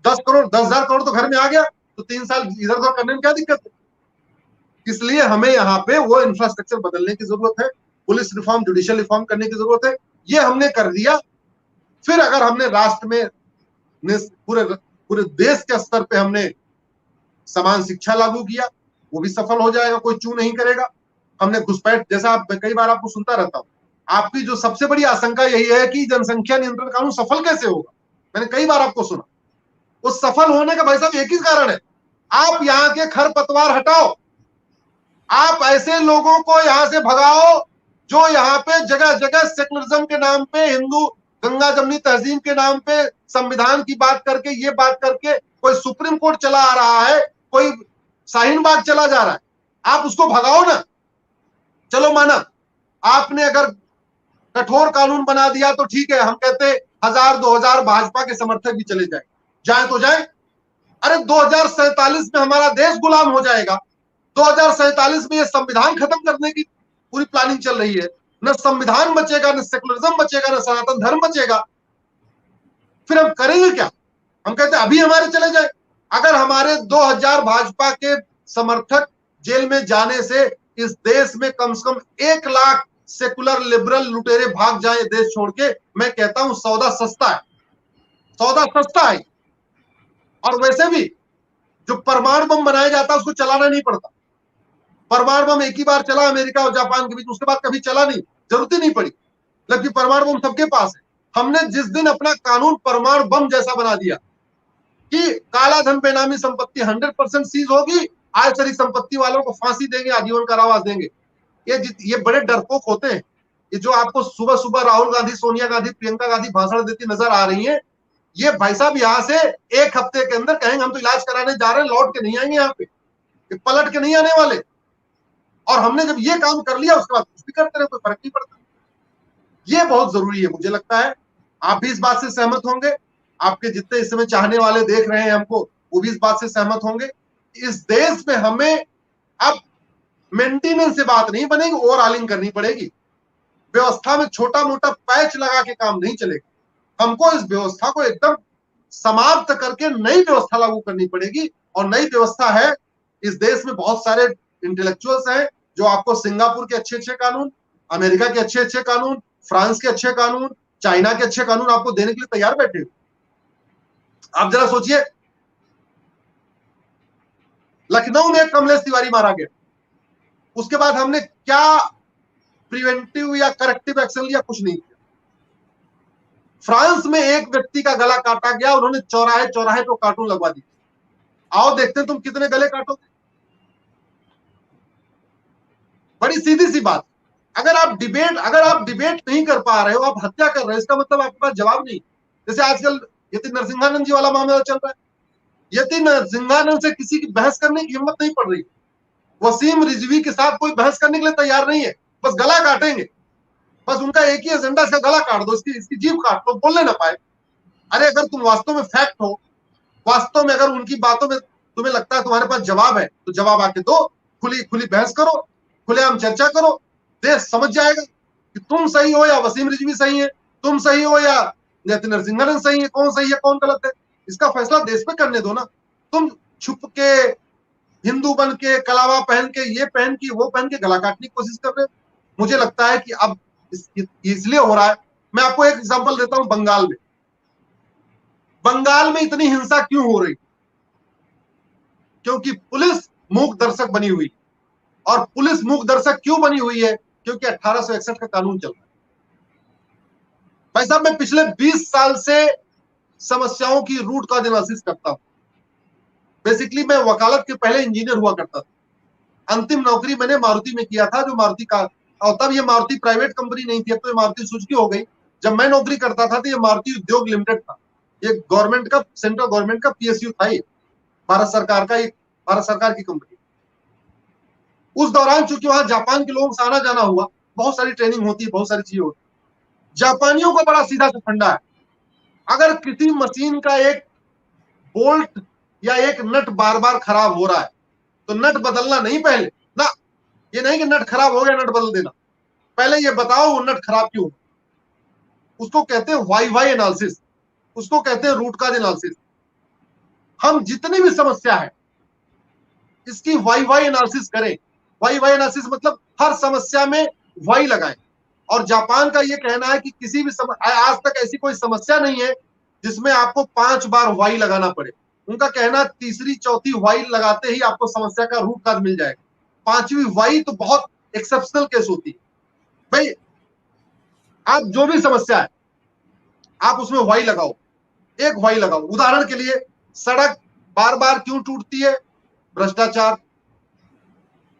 10,000 करोड़ तो घर में आ गया, तो 3 साल इधर उधर करने में क्या दिक्कत है। इसलिए हमें यहाँ पे वो इंफ्रास्ट्रक्चर बदलने की जरूरत है, पुलिस रिफॉर्म, जुडिशियल रिफॉर्म करने की जरूरत है, ये हमने कर दिया। फिर अगर हमने राष्ट्र में पूरे देश के स्तर पे हमने समान शिक्षा लागू किया, वो भी सफल हो जाएगा, कोई चू नहीं करेगा। हमने घुसपैठ, जैसा आप कई बार आपको सुनता रहता हूं, आपकी जो सबसे बड़ी आशंका यही है कि जनसंख्या नियंत्रण कानून सफल कैसे होगा, मैंने कई बार आपको सुना। उस सफल होने का भाई साहब एक ही कारण है, आप यहाँ के खरपतवार हटाओ, आप ऐसे लोगों को यहां से भगाओ जो यहाँ पे जगह जगह सेकुलरिज्म के नाम पे, हिंदू गंगा जमनी तहजीब के नाम पे, संविधान की बात करके, ये बात करके कोई सुप्रीम कोर्ट चला आ रहा है, कोई शाहीन बाग चला जा रहा है, आप उसको भगाओ ना। चलो माना आपने अगर कठोर कानून बना दिया तो ठीक है, हम कहते 1,000-2,000 भाजपा के समर्थक भी चले जाए तो जाए। अरे 2047 में हमारा देश गुलाम हो जाएगा, 2047 में ये संविधान खत्म करने की पूरी प्लानिंग चल रही है, न संविधान बचेगा, न सेकुलरिज्म बचेगा, न सनातन धर्म बचेगा, फिर हम करेंगे क्या। हम कहते हैं अभी हमारे चले जाए। अगर हमारे 2,000 भाजपा के समर्थक जेल में जाने से इस देश में कम से कम 1 लाख सेकुलर लिबरल लुटेरे भाग जाए देश छोड़ के, मैं कहता हूं सौदा सस्ता है, सौदा सस्ता है। और वैसे भी जो परमाणु बम बनाया जाता है उसको चलाना नहीं पड़ता, परमाणु बम एक ही बार चला अमेरिका और जापान के बीच, उसके बाद कभी चला नहीं, जरूरत ही नहीं पड़ी, जबकि परमाणु बम सबके पास है। हमने जिस दिन अपना कानून परमाणु बम जैसा बना दिया कि काला धन बेनामी संपत्ति 100% सीज होगी, आज सारी संपत्ति वालों को फांसी देंगे, आजीवन कारावास देंगे, ये बड़े डरपोक होते हैं। ये जो आपको सुबह सुबह राहुल गांधी, सोनिया गांधी, प्रियंका गांधी भाषण देती नजर आ रही है, ये भाई साहब यहाँ से 1 हफ्ते के अंदर कहेंगे हम तो इलाज कराने जा रहे हैं, लौट के नहीं आएंगे, यहाँ पे ये पलट के नहीं आने वाले। और हमने जब ये काम कर लिया उसके बाद कुछ भी करते रहे, कोई फर्क नहीं पड़ता। ये बहुत जरूरी है, मुझे लगता है आप भी इस बात से सहमत होंगे, आपके जितने इस समय चाहने वाले देख रहे हैं हमको, वो भी इस बात से सहमत होंगे इस देश में हमें अब मेंटेनेंस से बात नहीं बनेगी, ओवरऑलिंग करनी पड़ेगी। व्यवस्था में छोटा मोटा पैच लगा के काम नहीं चलेगा। हमको इस व्यवस्था को एकदम समाप्त करके नई व्यवस्था लागू करनी पड़ेगी। और नई व्यवस्था है, इस देश में बहुत सारे इंटेलेक्चुअल्स हैं जो आपको सिंगापुर के अच्छे अच्छे कानून, अमेरिका के अच्छे अच्छे कानून, फ्रांस के अच्छे कानून, चाइना के अच्छे कानून आपको देने के लिए तैयार बैठे हैं। आप जरा सोचिए, लखनऊ में कमलेश तिवारी मारा गया, उसके बाद हमने क्या प्रिवेंटिव या करेक्टिव एक्शन लिया? कुछ नहीं किया। फ्रांस में एक व्यक्ति का गला काटा गया, उन्होंने चौराहे चौराहे को कार्टून लगवा दिए। आओ देखते हैं तुम कितने गले काटोगे। बड़ी सीधी सी बात, अगर आप डिबेट नहीं कर पा रहे हो, आप हत्या कर रहे हो, इसका मतलब आपके पास जवाब नहीं। जैसे आजकल यति नरसिंहानंद जी वाला मामला चल रहा है, यति नरसिंहानंद से किसी की बहस करने की हिम्मत नहीं पड़ रही। वसीम रिजवी के साथ कोई बहस करने के लिए तैयार नहीं है, बस गला काटेंगे। बस उनका एक ही एजेंडा, इसका गला काट दो, इसकी जीभ काट दो, बोलने ना पाए। अरे अगर तुम वास्तव में फैक्ट हो, वास्तव में अगर उनकी बातों में तुम्हें लगता है तुम्हारे पास जवाब है, तो जवाब आके दो, खुली बहस करो, खुलेआम चर्चा करो। देश समझ जाएगा कि तुम सही हो या वसीम रिजवी सही है, तुम सही हो या यति नरसिंहानंद सही है, कौन सही है कौन गलत है, इसका फैसला देश पे करने दो ना। तुम छुप के हिंदू बन के, कलावा पहन के, ये पहन के, वो पहन के गला काटने की कोशिश कर रहे हो। मुझे लगता है कि अब इसलिए हो रहा है। मैं आपको एक एग्जांपल देता हूं, बंगाल में इतनी हिंसा क्यों हो रही? क्योंकि पुलिस मूक दर्शक बनी हुई। और पुलिस मूक दर्शक क्यों बनी हुई है? क्योंकि 1861 का कानून चल रहा है। भाई साहब, मैं पिछले 20 साल से समस्याओं की रूट कॉज एनालिसिस करता हूं। बेसिकली मैं वकालत के पहले इंजीनियर हुआ करता था। अंतिम नौकरी मैंने मारुति में किया था, जो मारुति का, और तब ये मारुति प्राइवेट कंपनी नहीं थी, अब तो ये मारुति सुजुकी हो गई। जब मैं नौकरी करता था तो ये मारुति उद्योग लिमिटेड था। ये गवर्नमेंट का, सेंट्रल गवर्नमेंट का PSU था। ये भारत सरकार की कंपनी। उस दौरान चूंकि वहां जापान के लोगों से आना जाना हुआ, बहुत सारी ट्रेनिंग होती है, बहुत सारी चीजें होती है। जापानियों का बड़ा सीधा सा फंडा है, अगर किसी मशीन का एक बोल्ट या एक नट बार बार खराब हो रहा है तो नट बदलना नहीं पहले ना, ये नहीं कि नट खराब हो गया नट बदल देना, पहले ये बताओ वो नट खराब क्यों। उसको कहते हैं वाई एनालिसिस, उसको कहते हैं रूट कॉज एनालिसिस। हम जितनी भी समस्या है इसकी वाई एनालिसिस करें। वाई एनालिसिस मतलब हर समस्या में वाई लगाएं। और जापान का ये कहना है कि किसी भी आज तक ऐसी कोई समस्या नहीं है जिसमें आपको 5 बार वाई लगाना पड़े। उनका कहना तीसरी चौथी वाई लगाते ही आपको समस्या का रूट कॉज मिल जाएगा। 5वीं वाई तो बहुत एक्सेप्शनल केस होती है। भाई आप जो भी समस्या है आप उसमें वाई लगाओ, एक वाई लगाओ। उदाहरण के लिए सड़क बार बार क्यों टूटती है? भ्रष्टाचार।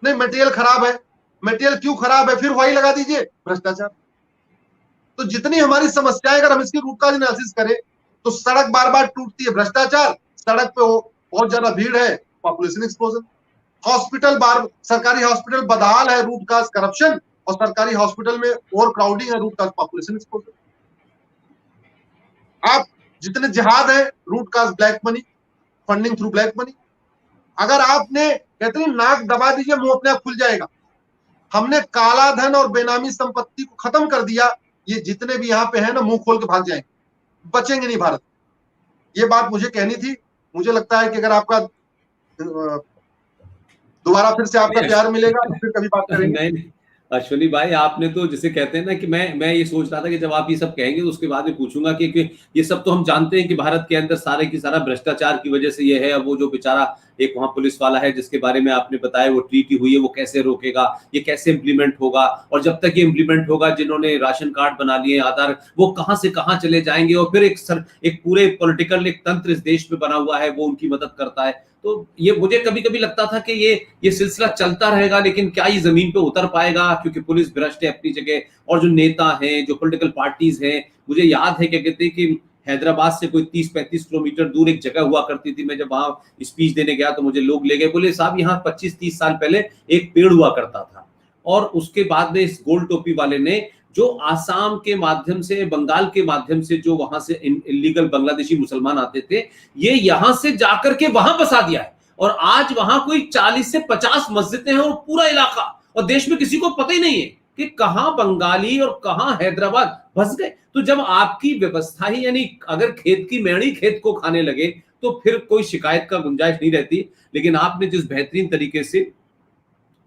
नहीं, मटेरियल खराब है, मटेरियल क्यों खराब है? फिर वाई लगा दीजिए, भ्रष्टाचार। तो जितनी हमारी समस्याएं अगर हम इसकी रूट कॉज एनालिसिस करें तो सड़क बार बार टूटती है, भ्रष्टाचार। सड़क पे बहुत ज्यादा भीड़ है, पॉपुलेशन एक्सप्लोजन। हॉस्पिटल सरकारी हॉस्पिटल बदहाल है, रूट कॉज करप्शन। और सरकारी हॉस्पिटल में ओवर क्राउडिंग है, रूट कॉज पॉपुलेशन एक्सप्लोजन। आप जितने जिहाद है, root cause black money, funding through black money. अगर आपने कहते हैं नाक दबा दीजिए मुंह अपने आप खुल जाएगा। हमने काला धन और बेनामी संपत्ति को खत्म कर दिया। ये जितने भी यहाँ पे हैं ना, मुंह खोल के भाग जाएंगे, बचेंगे नहीं भारत। ये बात मुझे कहनी थी। मुझे लगता है कि अगर आपका दोबारा फिर से आपका प्यार मिलेगा तो फिर कभी बात करेंगे। नहीं अश्विनी भाई, आपने तो जिसे कहते हैं ना कि मैं ये सोच रहा था कि जब आप ये सब कहेंगे तो उसके बाद में पूछूंगा कि ये सब तो हम जानते हैं कि भारत के अंदर सारे की सारा भ्रष्टाचार की वजह से ये है। और वो जो बेचारा एक वहां पुलिस वाला है जिसके बारे में आपने बताया वो ट्रीटी हुई है, वो कैसे रोकेगा, ये कैसे इंप्लीमेंट होगा, और जब तक ये इंप्लीमेंट होगा जिन्होंने राशन कार्ड बना लिए, आधार, वो कहां से कहां चले जाएंगे। और फिर एक पूरे पॉलिटिकल एक तंत्र इस देश में बना हुआ है, वो उनकी मदद करता है। तो ये मुझे कभी कभी लगता था कि ये सिलसिला चलता रहेगा, लेकिन क्या ये जमीन पे उतर पाएगा? क्योंकि पुलिस भ्रष्ट है अपनी जगह, और जो नेता हैं, जो पॉलिटिकल पार्टीज हैं। मुझे याद है क्या कहते हैं कि हैदराबाद से कोई 30-35 किलोमीटर दूर एक जगह हुआ करती थी। मैं जब वहां स्पीच देने गया तो मुझे लोग ले गए, बोले साहब यहाँ 25-30 साल पहले एक पेड़ हुआ करता था। और उसके बाद में इस गोल टोपी वाले ने जो आसाम के माध्यम से, बंगाल के माध्यम से जो वहां से इलीगल बांग्लादेशी मुसलमान आते थे, ये यहां से जाकर के वहां बसा दिया है। और आज वहां कोई 40 से 50 मस्जिदें हैं और पूरा इलाका, और देश में किसी को पता ही नहीं है कि कहां बंगाली और कहां हैदराबाद फंस गए। तो जब आपकी व्यवस्था ही, यानी अगर खेत की मेढ़ी खेत को खाने लगे तो फिर कोई शिकायत का गुंजाइश नहीं रहती। लेकिन आपने जिस बेहतरीन तरीके से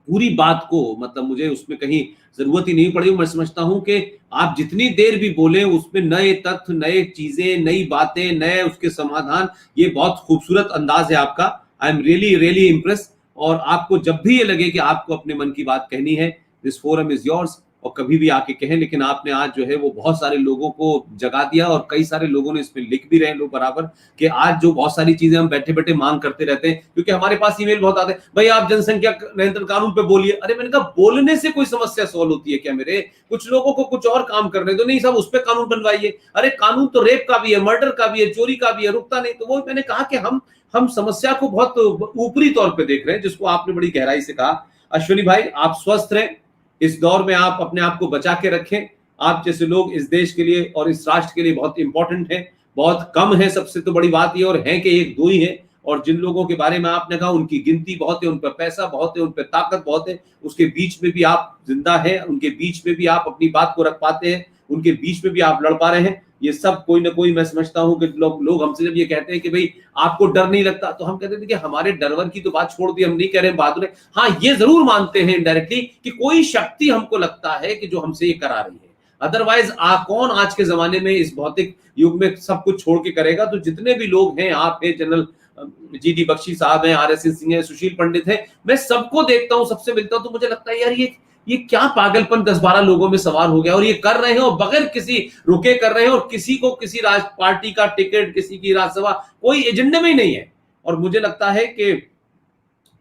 पूरी बात को, मतलब मुझे उसमें कहीं जरूरत ही नहीं पड़ी, मैं समझता हूं कि आप जितनी देर भी बोले उसमें नए तथ्य, नए चीजें, नई बातें, नए उसके समाधान, ये बहुत खूबसूरत अंदाज है आपका। I am really really impress. और आपको जब भी ये लगे कि आपको अपने मन की बात कहनी है, दिस फोरम इज योर्स, और कभी भी आके कहें। लेकिन आपने आज जो है वो बहुत सारे लोगों को जगा दिया, और कई सारे लोगों ने इसमें लिख भी रहे हैं लोग बराबर, कि आज जो बहुत सारी चीजें हम बैठे बैठे मांग करते रहते हैं, क्योंकि हमारे पास ईमेल बहुत आते हैं, भाई आप जनसंख्या नियंत्रण कानून पे बोलिए। अरे मैंने कहा बोलने से कोई समस्या सॉल्व होती है क्या? मेरे कुछ लोगों को कुछ और काम करने दो। नहीं साहब, उस पर कानून बनवाइए। अरे कानून तो रेप का भी है, मर्डर का भी है, चोरी का भी है, रुकता नहीं। तो वो मैंने कहा कि हम समस्या को बहुत ऊपरी तौर पे देख रहे हैं, जिसको आपने बड़ी गहराई से कहा। अश्विनी भाई, आप स्वस्थ रहें, इस दौर में आप अपने आप को बचा के रखें। आप जैसे लोग इस देश के लिए और इस राष्ट्र के लिए बहुत इंपॉर्टेंट है, बहुत कम है। सबसे तो बड़ी बात ये और है कि एक दो ही है, और जिन लोगों के बारे में आपने कहा उनकी गिनती बहुत है, उन पर पैसा बहुत है, उन पर ताकत बहुत है, उसके बीच में भी आप जिंदा है, उनके बीच में भी आप अपनी बात को रख पाते हैं, उनके बीच में भी आप लड़ पा रहे हैं। ये सब कोई ना कोई, मैं समझता हूं कि लोग हमसे जब ये कहते हैं कि भाई आपको डर नहीं लगता, तो हम कहते थे कि हमारे डरवर की तो बात छोड़ दी, हम नहीं कह रहे हैं बहादुर है। हाँ, ये जरूर मानते हैं इनडायरेक्टली कि कोई शक्ति हमको लगता है कि जो हमसे ये करा रही है। अदरवाइज कौन आज के जमाने में इस भौतिक युग में सब कुछ छोड़ के करेगा? तो जितने भी लोग हैं, आप हैं, जनरल जी.डी. बख्शी साहब हैं, आर.एस. सिंह है, सुशील पंडित है, मैं सबको देखता हूं, सबसे मिलता हूं, तो मुझे लगता है यार ये क्या पागलपन 10-12 लोगों में सवार हो गया, और ये कर रहे हैं और बगैर किसी रुके कर रहे हैं, और किसी को किसी पार्टी का टिकट, किसी की राज्यसभा, कोई एजेंडे में ही नहीं है। और मुझे लगता है कि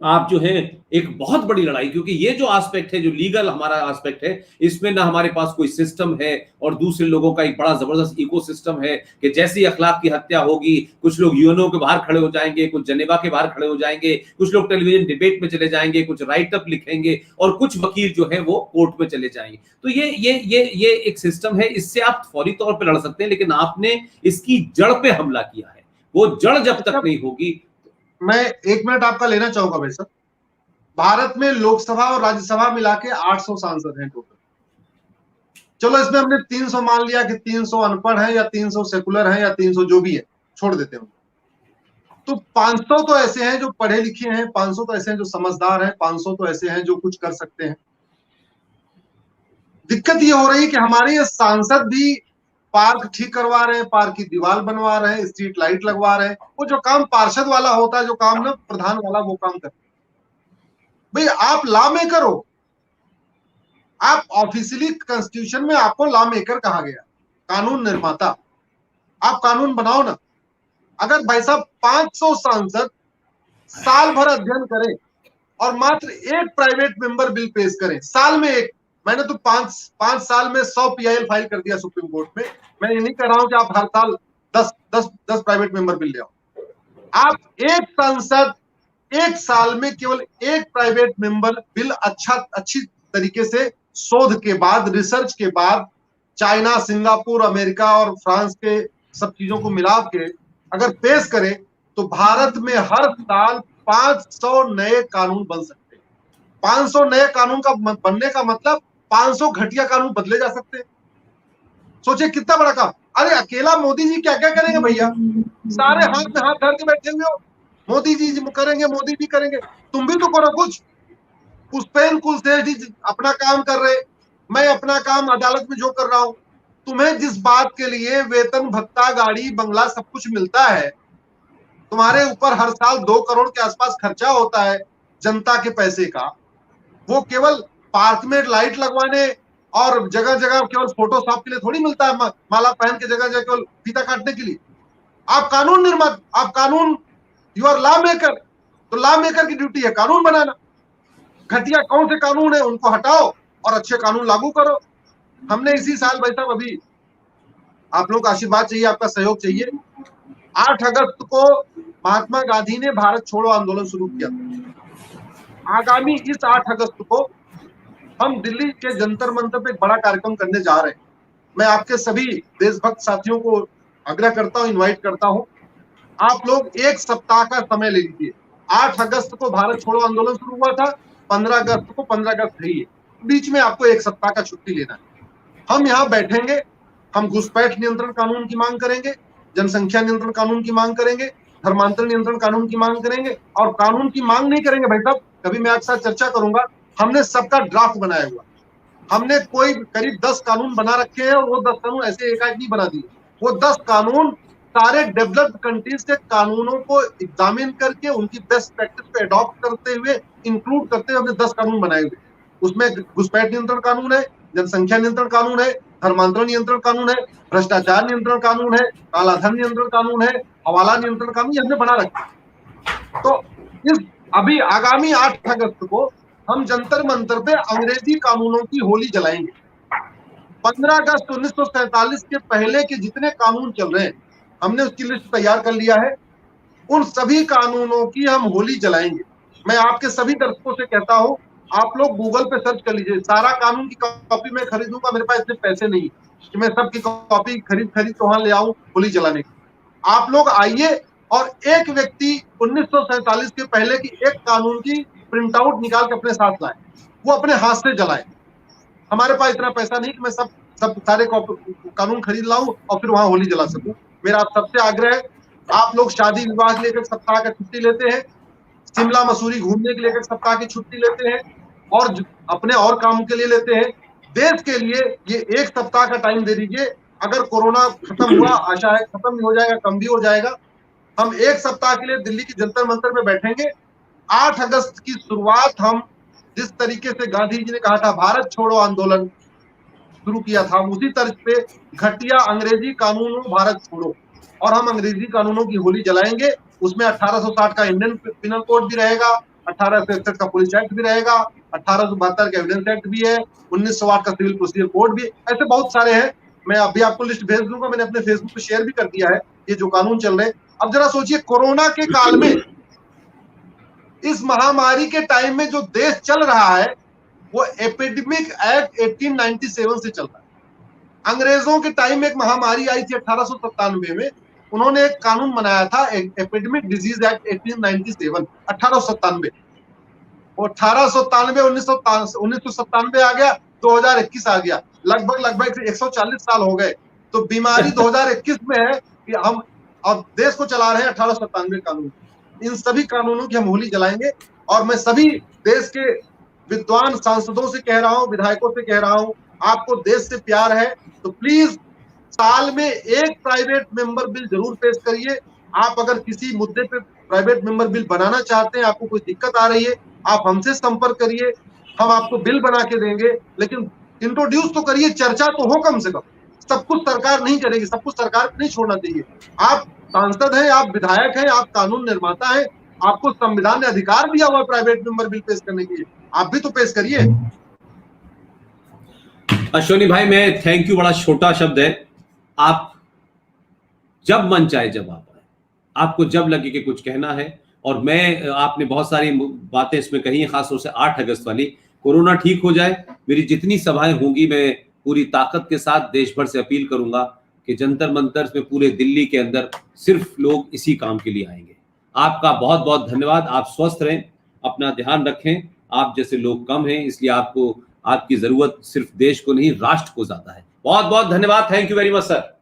आप जो है एक बहुत बड़ी लड़ाई, क्योंकि ये जो एस्पेक्ट है, जो लीगल हमारा एस्पेक्ट है, इसमें ना हमारे पास कोई सिस्टम है, और दूसरे लोगों का एक बड़ा जबरदस्त इकोसिस्टम है कि जैसी अखलाक की हत्या होगी, कुछ लोग यूएनओ के बाहर खड़े हो जाएंगे, कुछ जेनेवा के बाहर खड़े हो जाएंगे, कुछ लोग टेलीविजन डिबेट में चले जाएंगे, कुछ राइट अप लिखेंगे, और कुछ वकील जो है वो कोर्ट में चले जाएंगे। तो ये एक सिस्टम है, इससे आप फौरी तौर पर लड़ सकते हैं, लेकिन आपने इसकी जड़ पे हमला किया है। वो जड़ जब तक नहीं होगी। मैं 1 मिनट आपका लेना चाहूंगा भाई साहब। भारत में लोकसभा और राज्यसभा मिला के 800 सांसद हैं टोटल। चलो इसमें हमने 300 मान लिया कि 300 अनपढ़ हैं, या 300 सेकुलर हैं, या 300 जो भी है, छोड़ देते हैं। तो 500 तो ऐसे हैं जो पढ़े लिखे हैं, 500 तो ऐसे हैं जो समझदार हैं, 500 तो ऐसे हैं जो कुछ कर सकते हैं। दिक्कत ये हो रही है कि हमारे ये सांसद भी पार्क ठीक करवा रहे हैं, पार्क की दीवार बनवा रहे हैं, स्ट्रीट लाइट लगवा रहे हैं। वो जो काम पार्षद वाला होता है, जो काम ना प्रधान वाला, वो काम करते हैं। भाई आप लॉ मेकर हो, आप ऑफिशियली कॉन्स्टिट्यूशन में आपको लॉ मेकर कहा गया, कानून निर्माता। आप कानून बनाओ ना। अगर भाई साहब 500 सांसद साल भर अध्ययन करें और मात्र एक प्राइवेट मेंबर बिल पेश करें, साल में एक, मैंने तो 5 साल में 100 PIL फाइल कर दिया सुप्रीम कोर्ट में। मैं ये नहीं कर रहा हूं कि आप हर साल 10 प्राइवेट मेंबर बिल ले आओ। आप एक सांसद एक साल में केवल एक प्राइवेट मेंबर बिल अच्छी तरीके से शोध के बाद, रिसर्च के बाद, चाइना, सिंगापुर, अमेरिका और फ्रांस के सब चीजों को मिला के अगर पेश करे, तो भारत में हर साल 500 नए कानून बन सकते हैं। 500 नए कानून का बनने का मतलब 500 घटिया कानून बदले जा सकते हैं। सोचिए कितना बड़ा काम। अरे अकेला मोदी जी क्या क्या करेंगे भैया? सारे हाथ में हाथ धर के बैठे हुए हो, मोदी जी करेंगे, मोदी जी करेंगे। तुम भी तो करो कुछ। पुष्पेन कुलसेठ जी अपना काम कर रहे, मैं अपना काम अदालत में जो कर रहा हूं। तुम्हें जिस बात के लिए वेतन, भत्ता, गाड़ी, बंगला सब कुछ मिलता है, तुम्हारे ऊपर हर साल 2 करोड़ के आसपास खर्चा होता है जनता के पैसे का, वो केवल पार्क में लाइट लगवाने और जगह जगह केवल फोटोशॉप के लिए थोड़ी मिलता है, माला पहन के जगह जगह केवल फीता काटने के लिए। आप कानून निर्माता, आप कानून, यू आर लॉ मेकर। तो लॉ मेकर की ड्यूटी है कानून बनाना। घटिया कौन से कानून है उनको हटाओ और अच्छे कानून लागू करो। हमने इसी साल भाई साहब, अभी आप लोग का आशीर्वाद चाहिए, आपका सहयोग चाहिए। 8 अगस्त को महात्मा गांधी ने भारत छोड़ो आंदोलन शुरू किया। आगामी इस 8 अगस्त को हम दिल्ली के जंतर मंतर पे एक बड़ा कार्यक्रम करने जा रहे हैं। मैं आपके सभी देशभक्त साथियों को आग्रह करता हूं, इनवाइट करता हूं, आप लोग 1 सप्ताह का समय ले लीजिए। 8 अगस्त को भारत छोड़ो आंदोलन शुरू हुआ था, 15 अगस्त को 15 अगस्त है ये, बीच में आपको 1 सप्ताह का छुट्टी लेना है। हम यहाँ बैठेंगे, हम घुसपैठ नियंत्रण कानून की मांग करेंगे, जनसंख्या नियंत्रण कानून की मांग करेंगे, धर्मांतरण नियंत्रण कानून की मांग करेंगे, और कानून की मांग नहीं करेंगे भाई साहब, कभी मैं आपके साथ चर्चा करूंगा, हमने सबका ड्राफ्ट बनाया हुआ, हमने कोई करीब 10 कानून बना रखे हैं, और वो 10 कानून ऐसे एकाएक नहीं बना दिए, वो 10 कानून सारे डेवलप्ड कंट्रीज के कानूनों को एग्जामिन करके उनकी बेस्ट प्रैक्टिस पे अडॉप्ट करते हुए, इंक्लूड करते हुए हमने 10 कानून बनाए हुए। उसमें घुसपैठ नियंत्रण कानून है, जनसंख्या नियंत्रण कानून है, धर्मांतरण नियंत्रण कानून है, भ्रष्टाचार नियंत्रण कानून है, कालाधन नियंत्रण कानून है, हवाला नियंत्रण कानून, ये हमने बना रखा। तो इस अभी आगामी 8 अगस्त को हम जंतर मंतर पे अंग्रेजी कानूनों की होली जलाएंगे। 15 अगस्त 1947 के पहले के जितने कानून चल रहे हैं, हमने उसकी लिस्ट तैयार कर लिया है, उन सभी कानूनों की हम होली जलाएंगे। मैं आपके सभी दर्शकों से कहता हूं, आप लोग गूगल पे सर्च कर लीजिए, सारा कानून की कॉपी मैं खरीदूंगा, मेरे पास इतने पैसे नहीं कि मैं सबकी कॉपी खरीद तो वहां ले आऊं होली जलाने की। आप लोग आइए और एक व्यक्ति 1947 के पहले की एक कानून की प्रिंट आउट निकाल के अपने साथ लाए, वो अपने हाथ से जलाए। हमारे पास इतना पैसा नहीं कि मैं सब सारे कानून खरीद लाऊं और फिर वहां होली जला सकूं। मेरा आप सबसे आग्रह है, आप लोग शादी विवाह के लिए एक सप्ताह का छुट्टी लेते हैं, शिमला मसूरी घूमने के लिए एक सप्ताह की छुट्टी लेते हैं, और अपने और काम के लिए लेते हैं, देश के लिए ये 1 सप्ताह का टाइम दे दीजिए। अगर कोरोना खत्म हुआ, आशा है खत्म भी हो जाएगा, कम भी हो जाएगा, हम 1 सप्ताह के लिए दिल्ली की जंतर मंतर में बैठेंगे। 8 अगस्त की शुरुआत हम जिस तरीके से गांधी जी ने कहा था भारत छोड़ो आंदोलन शुरू किया था, उसी तर्ज पे घटिया अंग्रेजी कानूनों भारत छोड़ो, और हम अंग्रेजी कानूनों की होली जलाएंगे। उसमें 1860 का इंडियन पिनल कोड भी रहेगा, 1861 का पुलिस एक्ट भी रहेगा, 1872 का एविडेंस एक्ट भी है, 1908 का सिविल प्रोसीजर कोड भी, ऐसे बहुत सारे हैं। मैं अभी आपको लिस्ट भेज दूंगा, मैंने अपने फेसबुक पे शेयर भी कर दिया है ये जो कानून चल रहे हैं। अब जरा सोचिए, कोरोना के काल में, इस महामारी के टाइम में जो देश चल रहा है वो एपिडेमिक एक्ट 1897 से चल रहा है। अंग्रेजों के टाइम में एक महामारी आई थी 1897 में, उन्होंने एक कानून बनाया था एपिडेमिक डिजीज एक्ट 1897, 1897। और 1897 1997 आ गया, 2021 आ गया, लगभग 140 साल हो गए। तो बीमारी 2021 में है कि हम अब देश को चला रहे हैं 1897 कानून। इन सभी कानूनों की हम होली जलाएंगे, और मैं सभी देश के विद्वान सांसदों से कह रहा हूं, विधायकों से कह रहा हूं, आपको देश से प्यार है तो प्लीज साल में एक प्राइवेट मेंबर बिल जरूर पेश करिए। आप अगर किसी मुद्दे पे प्राइवेट मेंबर बिल बनाना चाहते हैं, आपको कोई दिक्कत आ रही है, आप हमसे संपर्क करिए, हम आपको बिल बना के देंगे, लेकिन इंट्रोड्यूस तो करिए, चर्चा तो हो कम से कम। सब कुछ सरकार नहीं करेगी, सब कुछ सरकार को नहीं छोड़ना चाहिए। आप सांसद हैं, आप विधायक हैं, आप कानून निर्माता हैं, आपको संविधान ने अधिकार दिया हुआ है प्राइवेट मेंबर बिल पेश करने के लिए, आप भी तो पेश करिए। अश्विनी भाई, मैं थैंक यू बड़ा छोटा शब्द है। आप जब मन चाहे जब आप आए, आपको जब लगे कि कुछ कहना है, और मैं आपने बहुत सारी बातें इसमें कही, खासतौर से 8 अगस्त वाली। कोरोना ठीक हो जाए, मेरी जितनी सभाएं होंगी मैं पूरी ताकत के साथ देश भर से अपील करूंगा कि जंतर मंतर में पूरे दिल्ली के अंदर सिर्फ लोग इसी काम के लिए आएंगे। आपका बहुत बहुत धन्यवाद। आप स्वस्थ रहें, अपना ध्यान रखें। आप जैसे लोग कम हैं, इसलिए आपको आपकी जरूरत सिर्फ देश को नहीं राष्ट्र को ज्यादा है। बहुत बहुत धन्यवाद। Thank you very much sir.